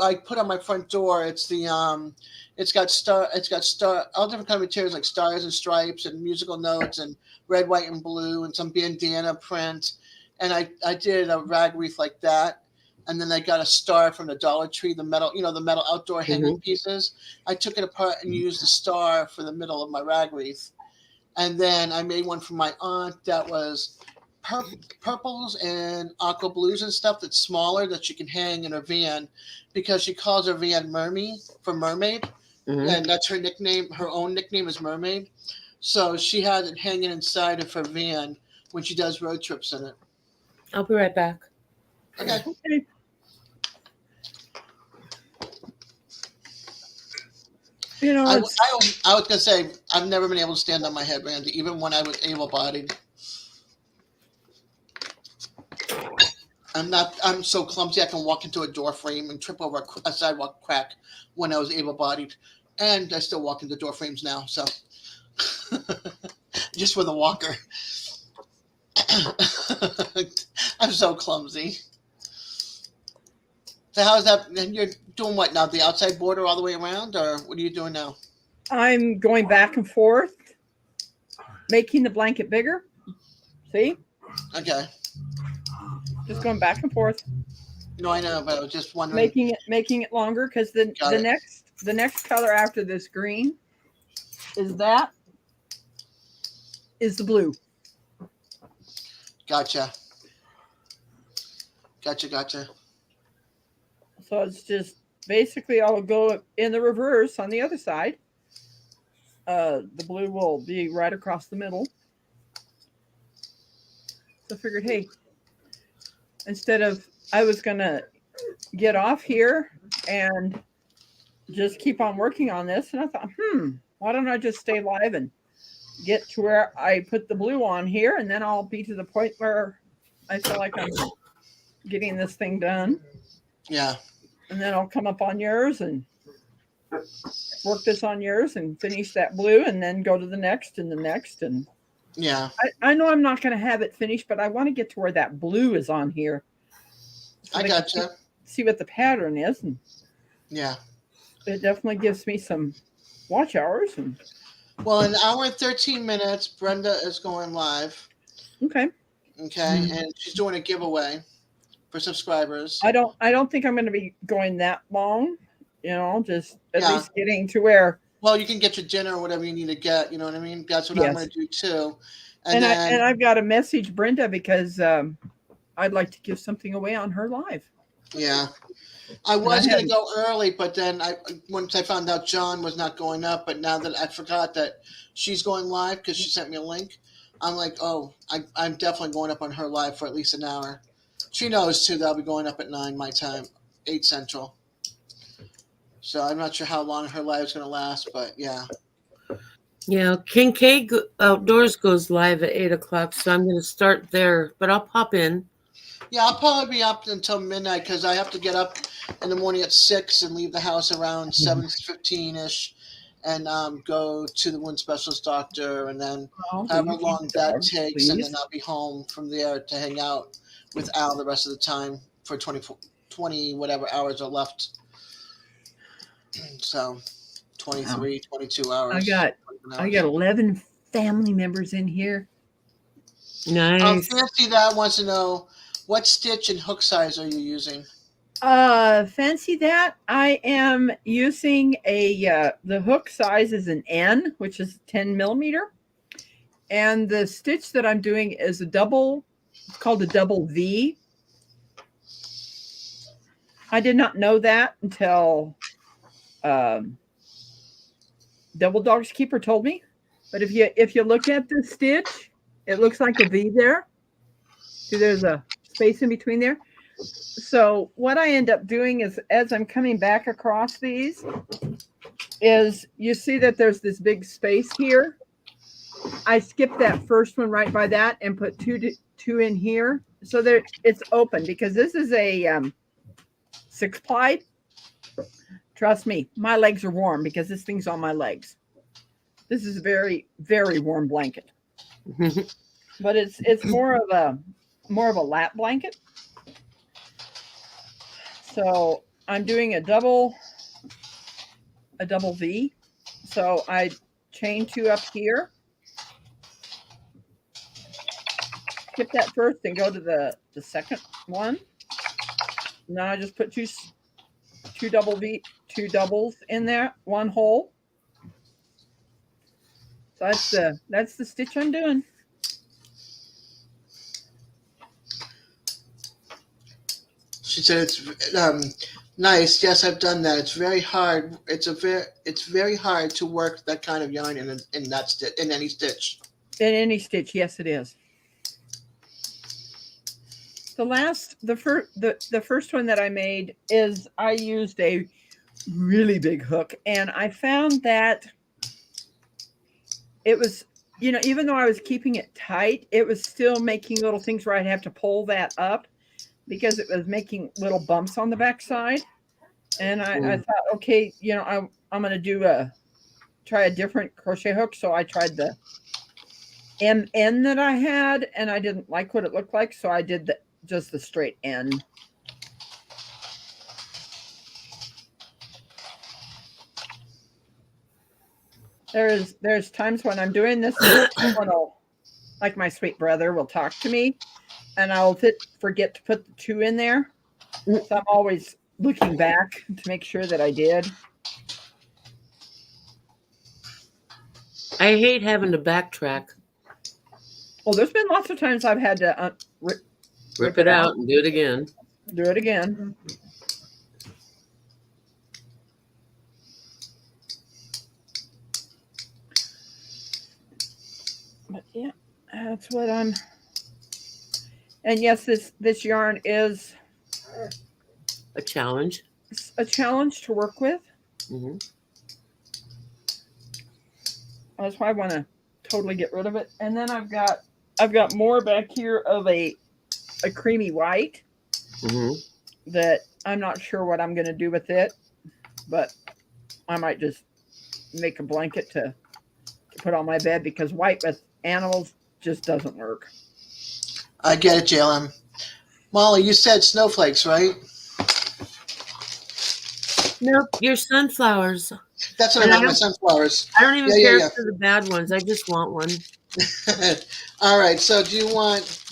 I put on my front door. It's the it's got all different kind of materials like stars and stripes and musical notes and red, white, and blue and some bandana print. And I did a rag wreath like that. And then I got a star from the Dollar Tree, the metal outdoor hanging pieces. I took it apart and used the star for the middle of my rag wreath. And then I made one for my aunt that was purples and aqua blues and stuff that's smaller that she can hang in her van because she calls her van mermaid Mhm. and that's her nickname. Her own nickname is Mermaid. So she had it hanging inside of her van when she does road trips in it. I'll be right back. Okay. Okay. You know, I it's, was gonna say I've never been able to stand on my head, Randy, even when I was able-bodied. I'm so clumsy. I can walk into a door frame and trip over a sidewalk crack when I was able-bodied, and I still walk into door frames now. So just with a walker. I'm so clumsy. So how's that? And you're doing what now? The outside border all the way around, or what are you doing now? I'm going back and forth, making the blanket bigger. See, Okay. just going back and forth, No, I know, but I was just wondering. making it longer because the Got the it. next color after this green is the blue. Gotcha. So it's just basically I'll go in the reverse on the other side. The blue will be right across the middle. So I figured, hey, instead of I was gonna get off here and just keep on working on this, and I thought, why don't I just stay live and get to where I put the blue on here, and then I'll be to the point where I feel like I'm getting this thing done. Yeah. And then I'll come up on yours and work this on yours and finish that blue and then go to the next and the next. And Yeah. I know I'm not going to have it finished, but I want to get to where that blue is on here. So I gotcha. See what the pattern is. And Yeah. it definitely gives me some watch hours. And Well, in an hour and 13 minutes, Brenda is going live. okay. Okay. And she's doing a giveaway for subscribers. I don't think I'm going to be going that long, just at Yeah. least getting to where. Well, you can get your dinner or whatever you need to get. You know what I mean? That's what I'm Yes. going to do too. And then I've got to message Brenda because I'd like to give something away on her live. yeah, I was going to go early, but then once I found out John was not going up, but now that I forgot that she's going live because she sent me a link, I'm like, oh, I'm definitely going up on her live for at least an hour. She knows too that I'll be going up at 9 my time, 8 Central. So I'm not sure how long her live is going to last, but yeah. Yeah, Kincaid Outdoors goes live at 8 o'clock, so I'm going to start there, but I'll pop in. Yeah, I'll probably be up until midnight because I have to get up in the morning at 6 and leave the house around 7:15ish, and go to the wound specialist doctor, and then however long that takes, and then I'll be home from there to hang out with Al the rest of the time for 20 whatever hours are left. So 23, 22 hours. I got 11 family members in here. Nice. Fancy that wants to know what stitch and hook size are you using? Fancy that I am using the hook size is an N, which is 10 millimeter, and the stitch that I'm doing is it's called a double V. I did not know that until Double Dog's Keeper told me. But if you look at the stitch, it looks like a V there. See, there's a space in between there. So what I end up doing is, as I'm coming back across these, is you see that there's this big space here. I skip that first one right by that and put two in here, so there it's open because this is a 6-ply. Trust me, my legs are warm because this thing's on my legs. This is a very, very warm blanket, but it's more of a lap blanket. So I'm doing a double V. So I chain 2 up here, skip that first and go to the second one. Now I just put two doubles in there, one hole. So that's the stitch I'm doing. She said it's Nice. Yes, I've done that. It's very hard. It's very hard to work that kind of yarn in that stitch in any stitch. In any stitch, yes, it is. The first one that I made is I used a really big hook, and I found that it was, even though I was keeping it tight, it was still making little things where I'd have to pull that up because it was making little bumps on the backside. And I thought, okay, I'm going to try a different crochet hook. So I tried the MN that I had, and I didn't like what it looked like. So I did just the straight N. There's times when I'm doing this, like my sweet brother will talk to me, and I'll forget to put the 2 in there. So I'm always looking back to make sure that I did. I hate having to backtrack. Well, there's been lots of times I've had to rip it out and do it again. Do it again. But yeah, that's what I'm. And yes, this yarn is a challenge. A challenge to work with. Mm-hmm. That's why I want to totally get rid of it. And then I've got more back here of a creamy white that I'm not sure what I'm going to do with it, but I might just make a blanket to put on my bed because white with animals just doesn't work. I get it, JLM. Molly, you said snowflakes, right? Nope, your sunflowers. That's what I meant, my sunflowers. I don't even care for the bad ones. I just want one. All right. So, do you want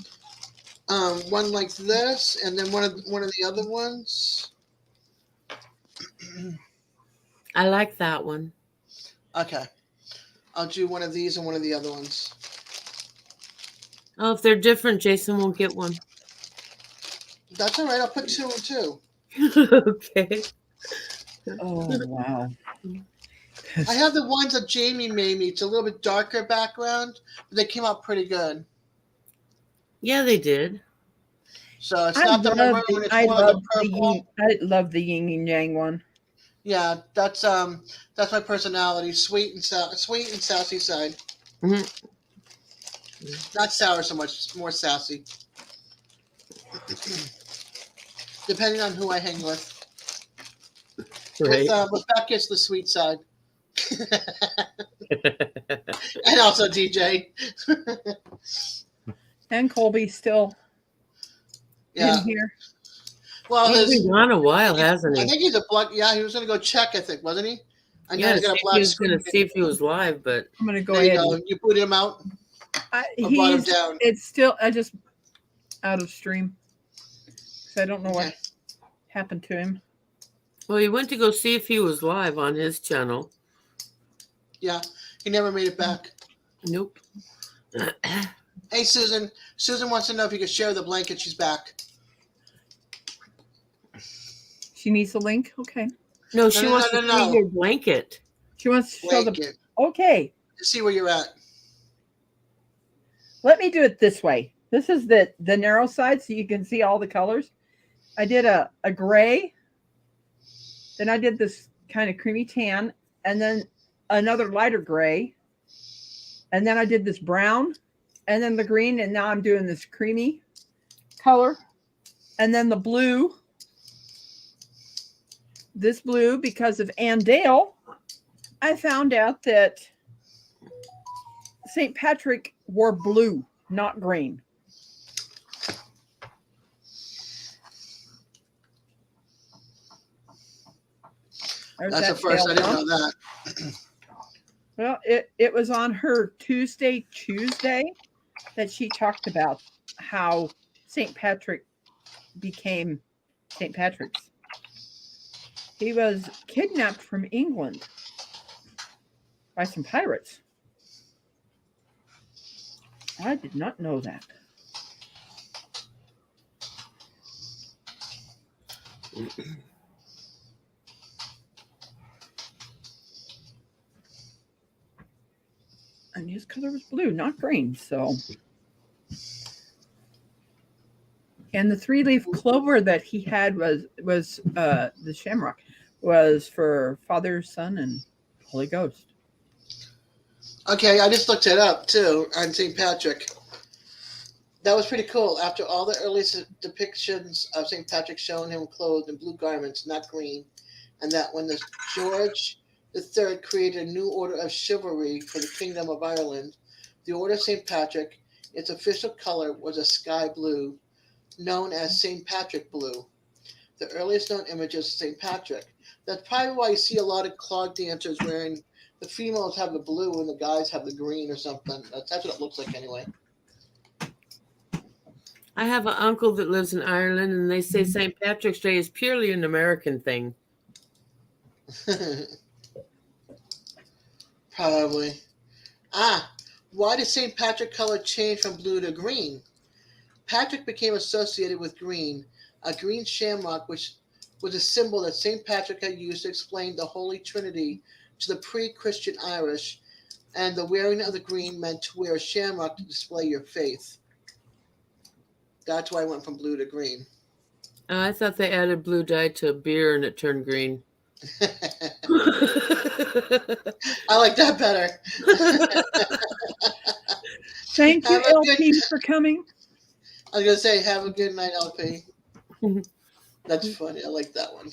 one like this, and then one of the other ones? I like that one. Okay. I'll do one of these and one of the other ones. Oh, if they're different, Jason won't get one. That's all right. I'll put 2 and 2. Okay. Oh, wow. I have the ones that Jamie made me. It's a little bit darker background, but they came out pretty good. Yeah, they did. So it's not the maroon, it's more of the purple. I love the yin and yang one. Yeah, that's my personality. Sweet and sassy side. Mm-hmm. Not sour so much, more sassy. Depending on who I hang with. Right. With Beck, it's the sweet side. And also DJ. And Colby's still in here. Well, he's been gone a while, hasn't he? I think he's a black. Yeah, he was going to go check, I think, wasn't he? I know he was going to see if he was live, but I'm going to go there ahead. You go. You put him out. Brought him down. It's still just out of stream. So I don't know what happened to him. Well, he went to go see if he was live on his channel. Yeah, he never made it back. Nope. Hey, Susan. Susan wants to know if you could share the blanket. She's back. She needs a link? Okay. No, she wants to see your blanket. She wants to show the... Okay. To see where you're at. Let me do it this way. This is the narrow side so you can see all the colors. I did a gray. Then I did this kind of creamy tan. And then another lighter gray. And then I did this brown. And then the green. And now I'm doing this creamy color. And then the blue. This blue, because of Ann Dale, I found out that St. Patrick wore blue, not green. That's the first. I didn't know that. Well, it was on her Tuesday that she talked about how St. Patrick became St. Patrick's. He was kidnapped from England by some pirates. I did not know that. And his color was blue, not green. So, and the 3-leaf clover that he had was the shamrock was for Father, Son, and Holy Ghost. Okay, I just looked it up too on St. Patrick. That was pretty cool. After all the earliest depictions of St. Patrick showing him clothed in blue garments, not green, and that when the George III created a new order of chivalry for the Kingdom of Ireland, the Order of St. Patrick, its official color was a sky blue, known as St. Patrick blue, the earliest known images of St. Patrick. That's probably why you see a lot of clog dancers wearing, the females have the blue and the guys have the green or something. That's what it looks like anyway. I have an uncle that lives in Ireland, and they say St. Patrick's Day is purely an American thing. Probably. Why did St. Patrick color change from blue to green? Patrick became associated with green, a green shamrock, which was a symbol that St. Patrick had used to explain the Holy Trinity to the pre-Christian Irish, and the wearing of the green meant to wear a shamrock to display your faith. That's why I went from blue to green. I thought they added blue dye to beer and it turned green. I like that better. Thank you, Have a LP, good- for coming. I was going to say, have a good night, LP. That's funny. I like that one.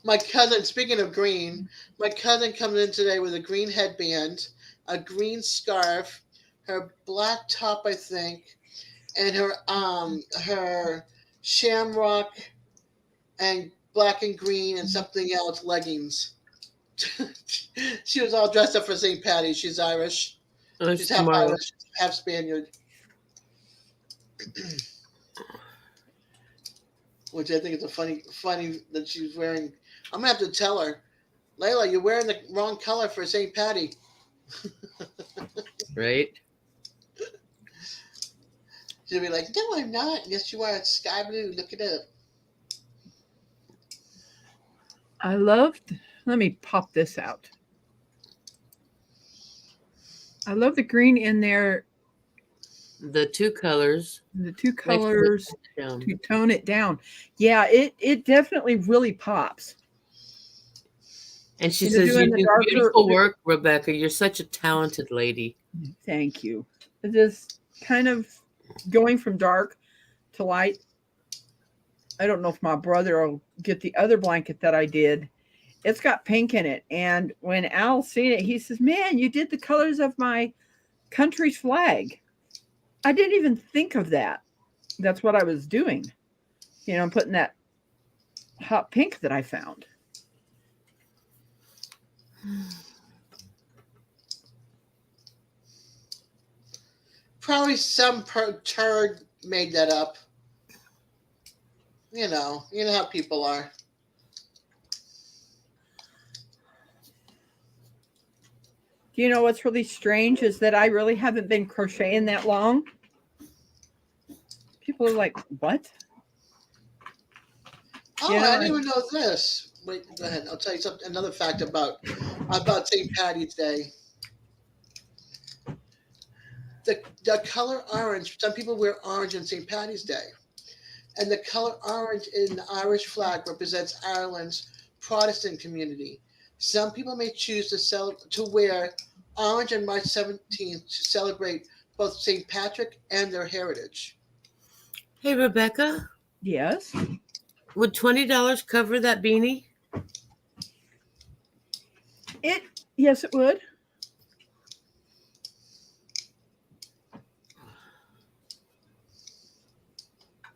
My cousin, speaking of green, my cousin comes in today with a green headband, a green scarf, her black top, I think, and her shamrock and black and green and something else leggings. She was all dressed up for St. Patty's. She's Irish. She's half Tomorrow. Irish, half Spaniard. Which I think is a funny that she's wearing. I'm gonna have to tell her, Layla, you're wearing the wrong color for St. Patty. Right? She'll be like, no, I'm not. Yes, you are. It's sky blue. Look it up. I loved. Let me pop this out. I love the green in there. The two colors. The two colors Down. to tone it down. Yeah, it definitely really pops. And she You know, says, doing you the do darker- beautiful work, Rebecca. You're such a talented lady. Thank you. It just kind of going from dark to light. I don't know if my brother will get the other blanket that I did. It's got pink in it. And when Al seen it, he says, man, you did the colors of my country's flag. I didn't even think of that. That's what I was doing. You know, I'm putting that hot pink that I found. Probably some turd made that up. You know how people are. Do you know what's really strange is that I really haven't been crocheting that long. People are like, what? Oh, Yeah. I didn't even know this. Wait, go ahead. I'll tell you something. Another fact about St. Patty's Day. The color orange. Some people wear orange on St. Patty's Day, and the color orange in the Irish flag represents Ireland's Protestant community. Some people may choose to wear orange on March 17th to celebrate both St. Patrick and their heritage. Hey, Rebecca, Yes. would $20 cover that beanie? Yes, it would.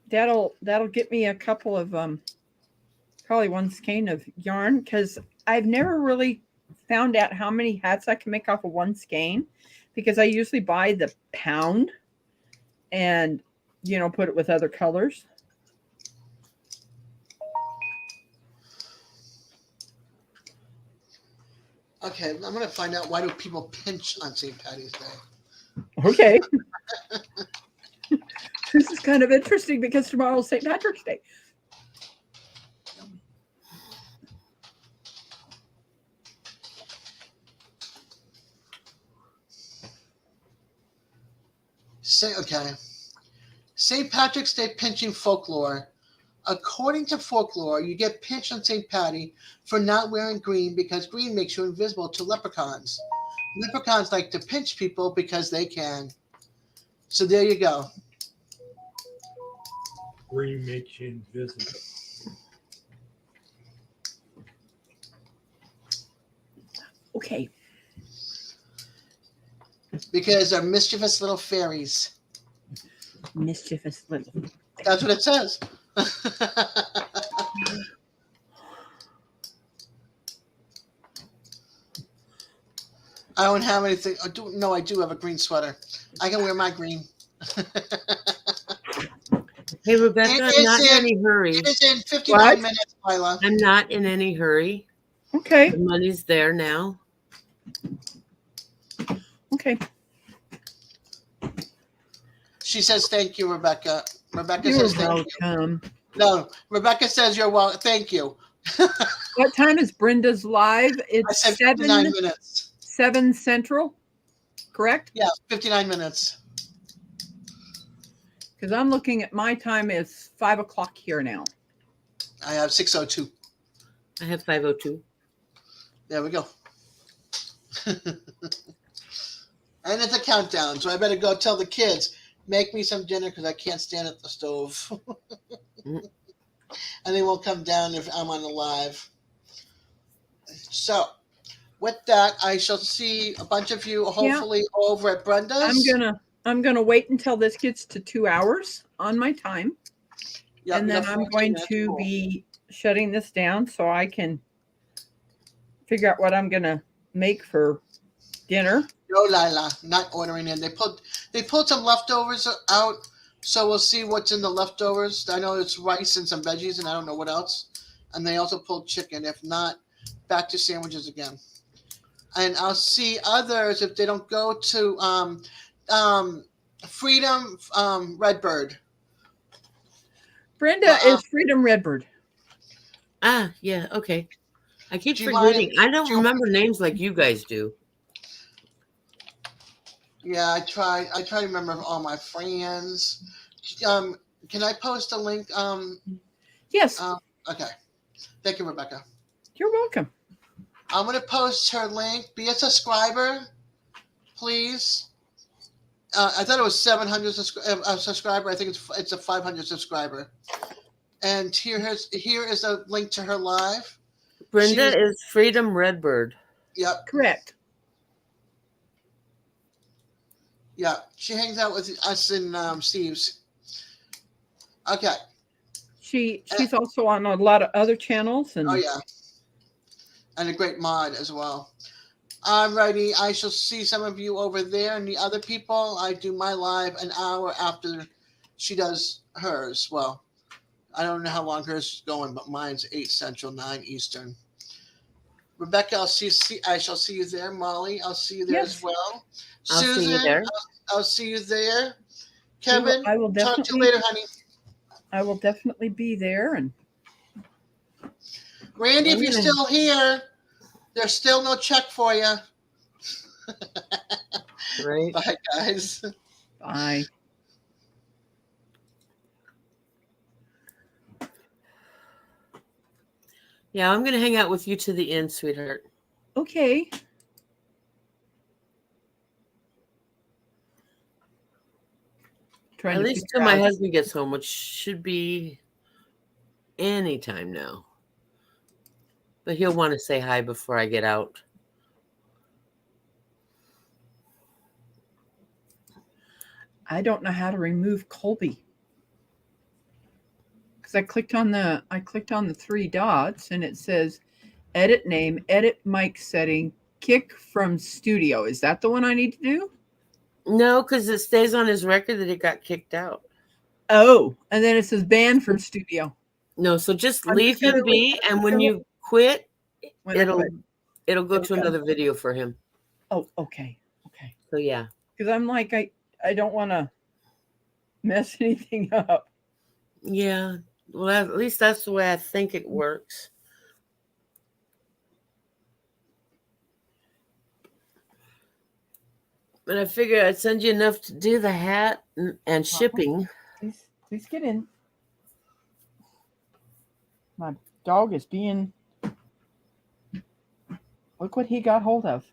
That'll get me a couple of probably one skein of yarn, because I've never really found out how many hats I can make off of one skein, because I usually buy the pound and put it with other colors. Okay, I'm going to find out why do people pinch on St. Patty's Day. Okay. This is kind of interesting because tomorrow's St. Patrick's Day. Okay. St. Patrick's Day pinching folklore. According to folklore, you get pinched on St. Patty for not wearing green because green makes you invisible to leprechauns. Leprechauns like to pinch people because they can. So there you go. Green makes you invisible. Okay. Because they're mischievous little fairies. Mischievous little. That's what it says. I don't have anything. I do have a green sweater. I can wear my green. Hey, Rebecca, I'm not in any hurry. It is in 59 What? minutes, Lila. I'm not in any hurry. Okay. The money's there now. Okay. She says thank you, Rebecca. Rebecca You're says thank you. welcome. No, Rebecca says you're welcome. Thank you. What time is Brenda's live? I It's said 59 minutes. 7 Central, correct? Yeah, 59 minutes. Because I'm looking at my time. It's 5 o'clock here now. I have 6:02. I have 5:02. There we go. And it's a countdown, so I better go tell the kids, make me some dinner because I can't stand at the stove. Mm. And they won't come down if I'm on the live. So, with that, I shall see a bunch of you hopefully over at Brenda's. I'm gonna wait until this gets to 2 hours on my time, Yep, and we then got I'm 14 going minutes. to Cool. be shutting this down so I can figure out what I'm gonna make for dinner. No, Lila, not ordering in. They pulled some leftovers out, so we'll see what's in the leftovers. I know it's rice and some veggies, and I don't know what else. And they also pulled chicken. If not, back to sandwiches again. And I'll see others if they don't go to Freedom Redbird. Brenda Well, is Freedom Redbird. Ah, yeah, okay. I keep Do you forgetting. mind- I don't remember names like you guys do. Yeah, I try to remember all my friends. Can I post a link? Yes, Okay. Thank you, Rebecca. you're welcome. I'm going to post her link. Be a subscriber, please. I thought it was 700 subscriber. I think it's a 500 subscriber. And here is a link to her live. Brenda She's- is Freedom Redbird. Yep, Correct. yeah. She hangs out with us in Steve's. Okay. She's also on a lot of other channels, and Oh yeah. And a great mod as well. Alrighty, I shall see some of you over there, and the other people. I do my live an hour after she does hers. Well, I don't know how long hers is going, but mine's 8 Central, 9 Eastern. Rebecca, I shall see you there. Molly, I'll see you there Yes. as well. I'll see you Susan, there. I'll see you there. Kevin, I will talk to you definitely. later, honey. I will definitely be there, and Randy, if you're Okay. still here, there's still no check for you. Right? Bye, guys. bye. Yeah, I'm going to hang out with you to the end, sweetheart. Okay. Trying At to least figure till my out- husband gets home, which should be any time now. But he'll want to say hi before I get out. I don't know how to remove Colby because I clicked on the 3 dots and it says edit name, edit mic setting, kick from studio. Is that the one I need to do? No, because it stays on his record that it got kicked out. Oh, and then it says ban from studio. No, so just I'm leave just gonna him be, and when you quit, When I it'll quit. it'll go to Okay. another video for him. Oh, okay. So yeah. Because I'm like I don't want to mess anything up. Yeah. Well, at least that's the way I think it works. And I figured I'd send you enough to do the hat and shipping. Please get in. My dog is being. Look what he got hold of.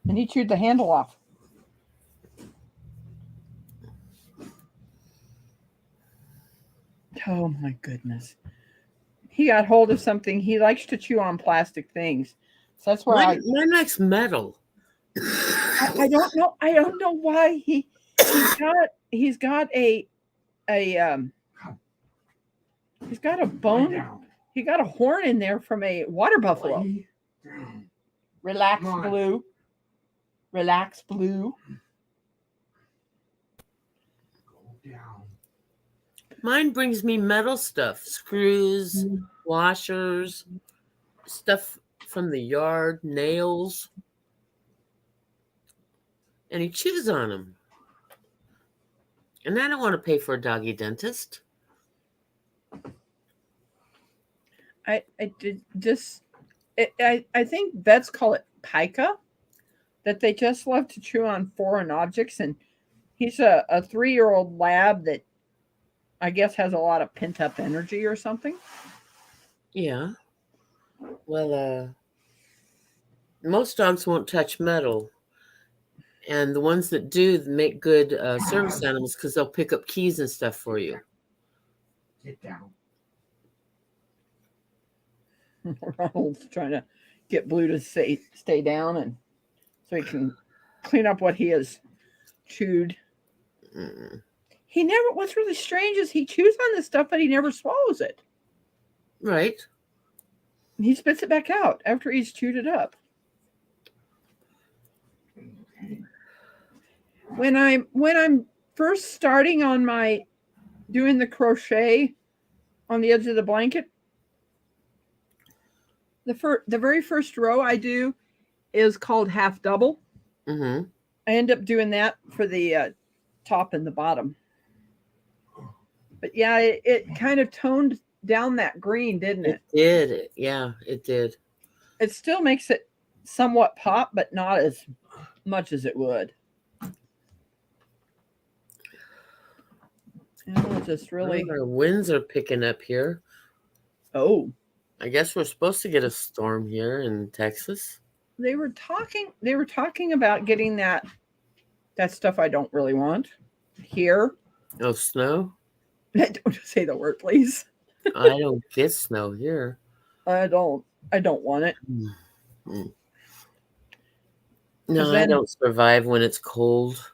And he chewed the handle off. Oh my goodness. He got hold of something. He likes to chew on plastic things. So that's why Mine likes metal. I don't know. I don't know why he's got a he's got a bone. He got a horn in there from a water buffalo. Relax, Blue. Relax, Blue. Mine brings me metal stuff, screws, washers, stuff from the yard, nails. And he chews on them. And I don't want to pay for a doggy dentist. I think vets call it pica, that they just love to chew on foreign objects. And he's a 3-year-old lab that I guess has a lot of pent up energy or something. Yeah. Well, most dogs won't touch metal. And the ones that do make good service animals because they'll pick up keys and stuff for you. Get down. Ronald's trying to get Blue to stay down, and so he can clean up what he has chewed. He never. What's really strange is he chews on this stuff, but he never swallows it. Right. He spits it back out after he's chewed it up. When I'm first starting on my doing the crochet on the edge of the blanket, the very first row I do is called half double. Mm-hmm. I end up doing that for the top and the bottom. But yeah, it kind of toned down that green, didn't it? It did. Yeah, it did. It still makes it somewhat pop, but not as much as it would. Just really. Our winds are picking up here. Oh, I guess we're supposed to get a storm here in Texas. They were talking about getting that stuff I don't really want here. Oh, snow? Don't say the word, please. I don't get snow here. I don't want it. Mm-hmm. No, I don't survive when it's cold.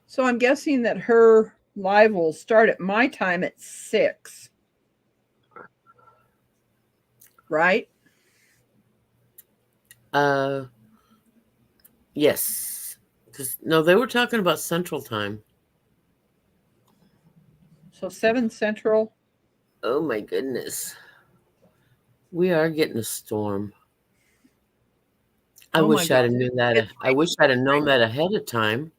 So I'm guessing that her live will start at my time at 6. Right? Yes. No, they were talking about Central Time. So 7 Central. Oh my goodness. We are getting a storm. I wish I'd have known that. I wish I'd have known that ahead of time.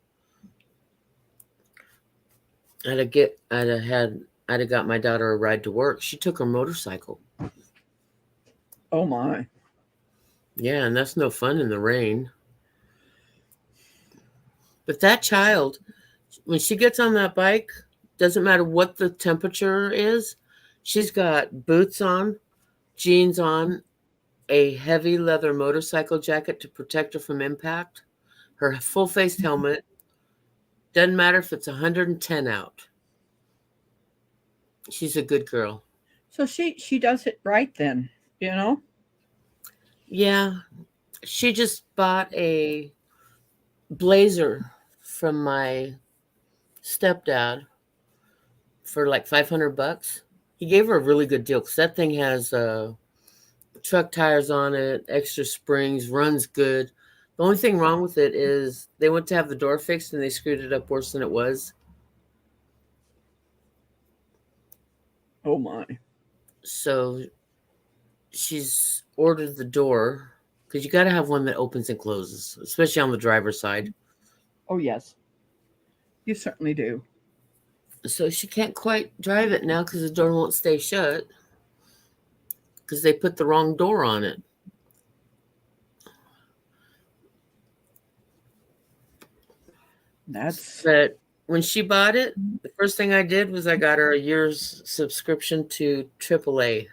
I'd have got my daughter a ride to work. She took her motorcycle. Oh my. Yeah, and that's no fun in the rain. But that child, when she gets on that bike, doesn't matter what the temperature is, she's got boots on, jeans on, a heavy leather motorcycle jacket to protect her from impact, her full-face helmet. Doesn't matter if it's 110 out. She's a good girl. So she does it right then, you know? Yeah. She just bought a blazer from my stepdad for like $500. He gave her a really good deal because that thing has truck tires on it, extra springs, runs good. The only thing wrong with it is they went to have the door fixed and they screwed it up worse than it was. Oh my. So she's ordered the door because you got to have one that opens and closes, especially on the driver's side. Oh, yes. You certainly do. So she can't quite drive it now because the door won't stay shut. because they put the wrong door on it. But when she bought it, the first thing I did was I got her a year's subscription to AAA.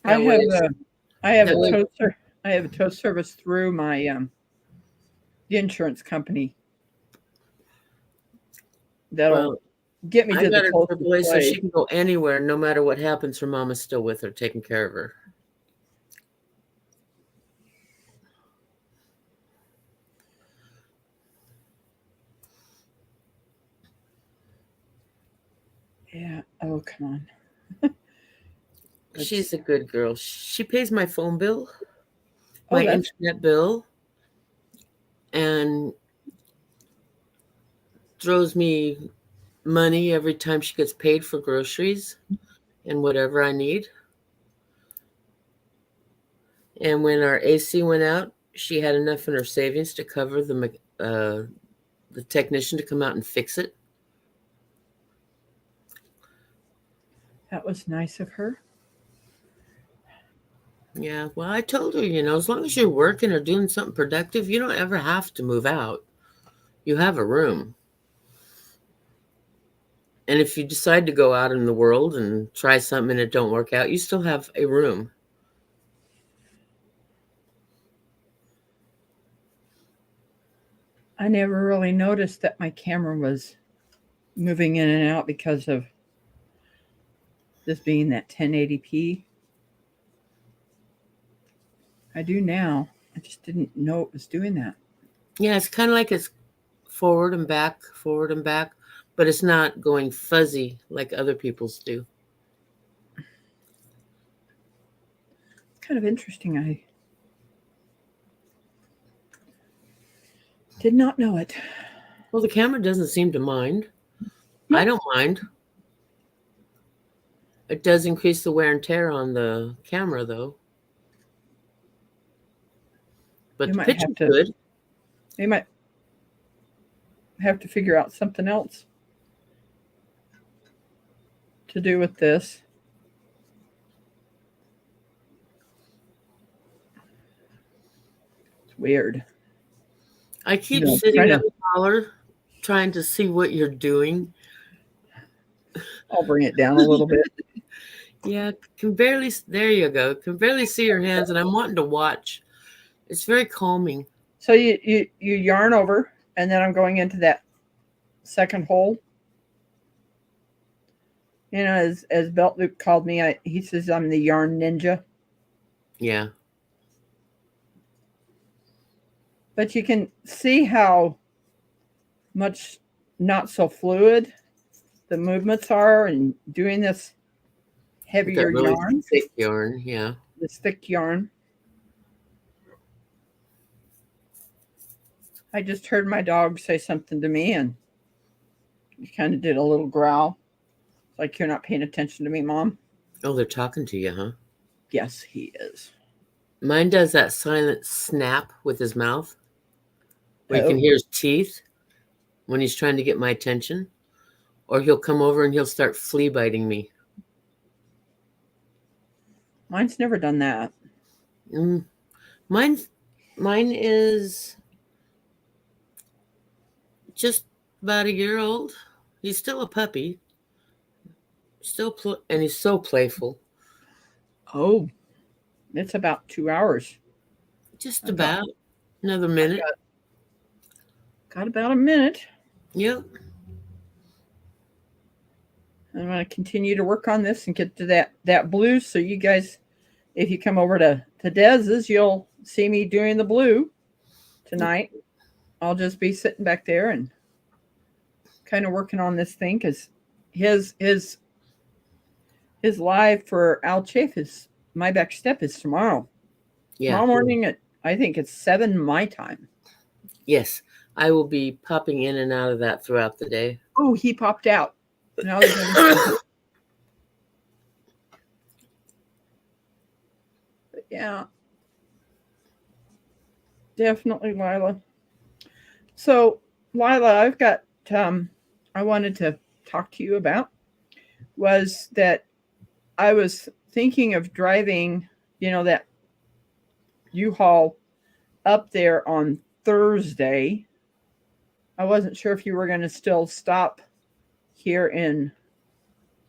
I have a tow service through my the insurance company that'll get me to the closest AAA so place. she can go anywhere, no matter what happens. Her mom is still with her, taking care of her. Yeah. Oh, come on. She's a good girl. She pays my phone bill, my internet bill, and throws me money every time she gets paid for groceries and whatever I need. And when our AC went out, she had enough in her savings to cover the technician to come out and fix it. That was nice of her. Yeah, well, I told her, as long as you're working or doing something productive, you don't ever have to move out. You have a room. And if you decide to go out in the world and try something and it don't work out, you still have a room. I never really noticed that my camera was moving in and out because of this being that 1080p. I do now. I just didn't know it was doing that. Yeah, it's kind of like it's forward and back, but it's not going fuzzy like other people's do. It's kind of interesting. I did not know it. Well, the camera doesn't seem to mind. No. I don't mind. It does increase the wear and tear on the camera, though. But the picture's good. They might have to figure out something else to do with this. It's weird. I keep sitting on the collar trying to see what you're doing. I'll bring it down a little bit. Yeah, there you go. Can barely see your hands, and I'm wanting to watch. It's very calming. So you yarn over, and then I'm going into that second hole. As Belt Luke called me, he says I'm the yarn ninja. Yeah. But you can see how much not so fluid the movements are, and doing this heavier really yarn. Thick yarn, yeah. This thick yarn. I just heard my dog say something to me, and he kind of did a little growl. Like, you're not paying attention to me, Mom. Oh, they're talking to you, huh? Yes, he is. Mine does that silent snap with his mouth, where you can hear his teeth when he's trying to get my attention. Or he'll come over and he'll start flea biting me. Mine's never done that. Mine is just about a year old. He's still a puppy. And he's so playful. Oh, it's about 2 hours. Just about another minute. Got about a minute. Yep. I'm going to continue to work on this and get to that blue. So you guys, if you come over to Dez's, you'll see me doing the blue tonight. I'll just be sitting back there and kind of working on this thing, because his live for Al Chafe my back step is tomorrow. Yeah. Tomorrow morning I think it's 7 my time. Yes. I will be popping in and out of that throughout the day. Oh, he popped out. Now but yeah. Definitely, Lila. So, Lila, I've got I wanted to talk to you about was that I was thinking of driving, that U-Haul up there on Thursday. I wasn't sure if you were going to still stop here in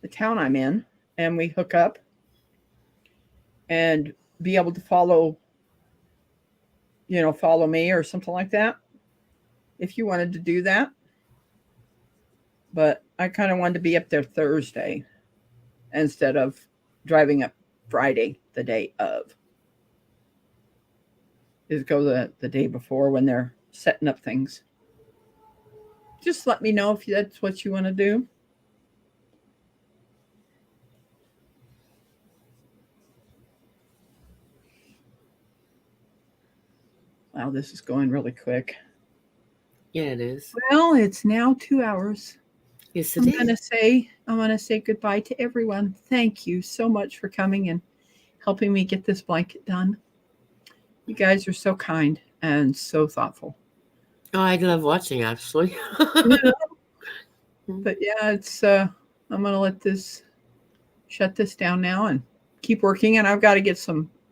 the town I'm in and we hook up and be able to follow me or something like that. If you wanted to do that. But I kind of wanted to be up there Thursday instead of driving up Friday, the day of. Is go the day before when they're setting up things. Just let me know if that's what you want to do. Wow, this is going really quick. Yeah, it is. Well, it's now 2 hours. Yes, I'm gonna say goodbye to everyone. Thank you so much for coming and helping me get this blanket done. You guys are so kind and so thoughtful. Oh, I love watching, actually. But yeah, it's I'm gonna shut this down now and keep working. And I've got to get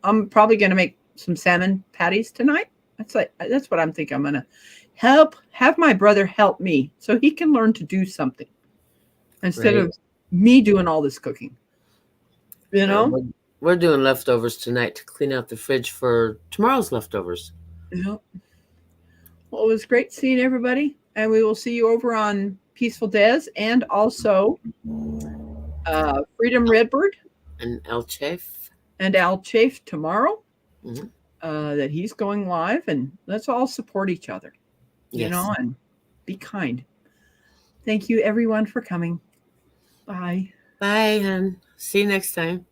I'm probably gonna make some salmon patties tonight. That's what I'm thinking. I'm gonna have my brother help me so he can learn to do something instead of me doing all this cooking. We're doing leftovers tonight to clean out the fridge for tomorrow's leftovers. Yep. Well, it was great seeing everybody, and we will see you over on Peaceful Des and also Freedom Redbird And El Chef. and Al Chafe tomorrow. Mm-hmm. That he's going live, and let's all support each other, Yes. and be kind. Thank you, everyone, for coming. Bye. Bye, hon. See you next time.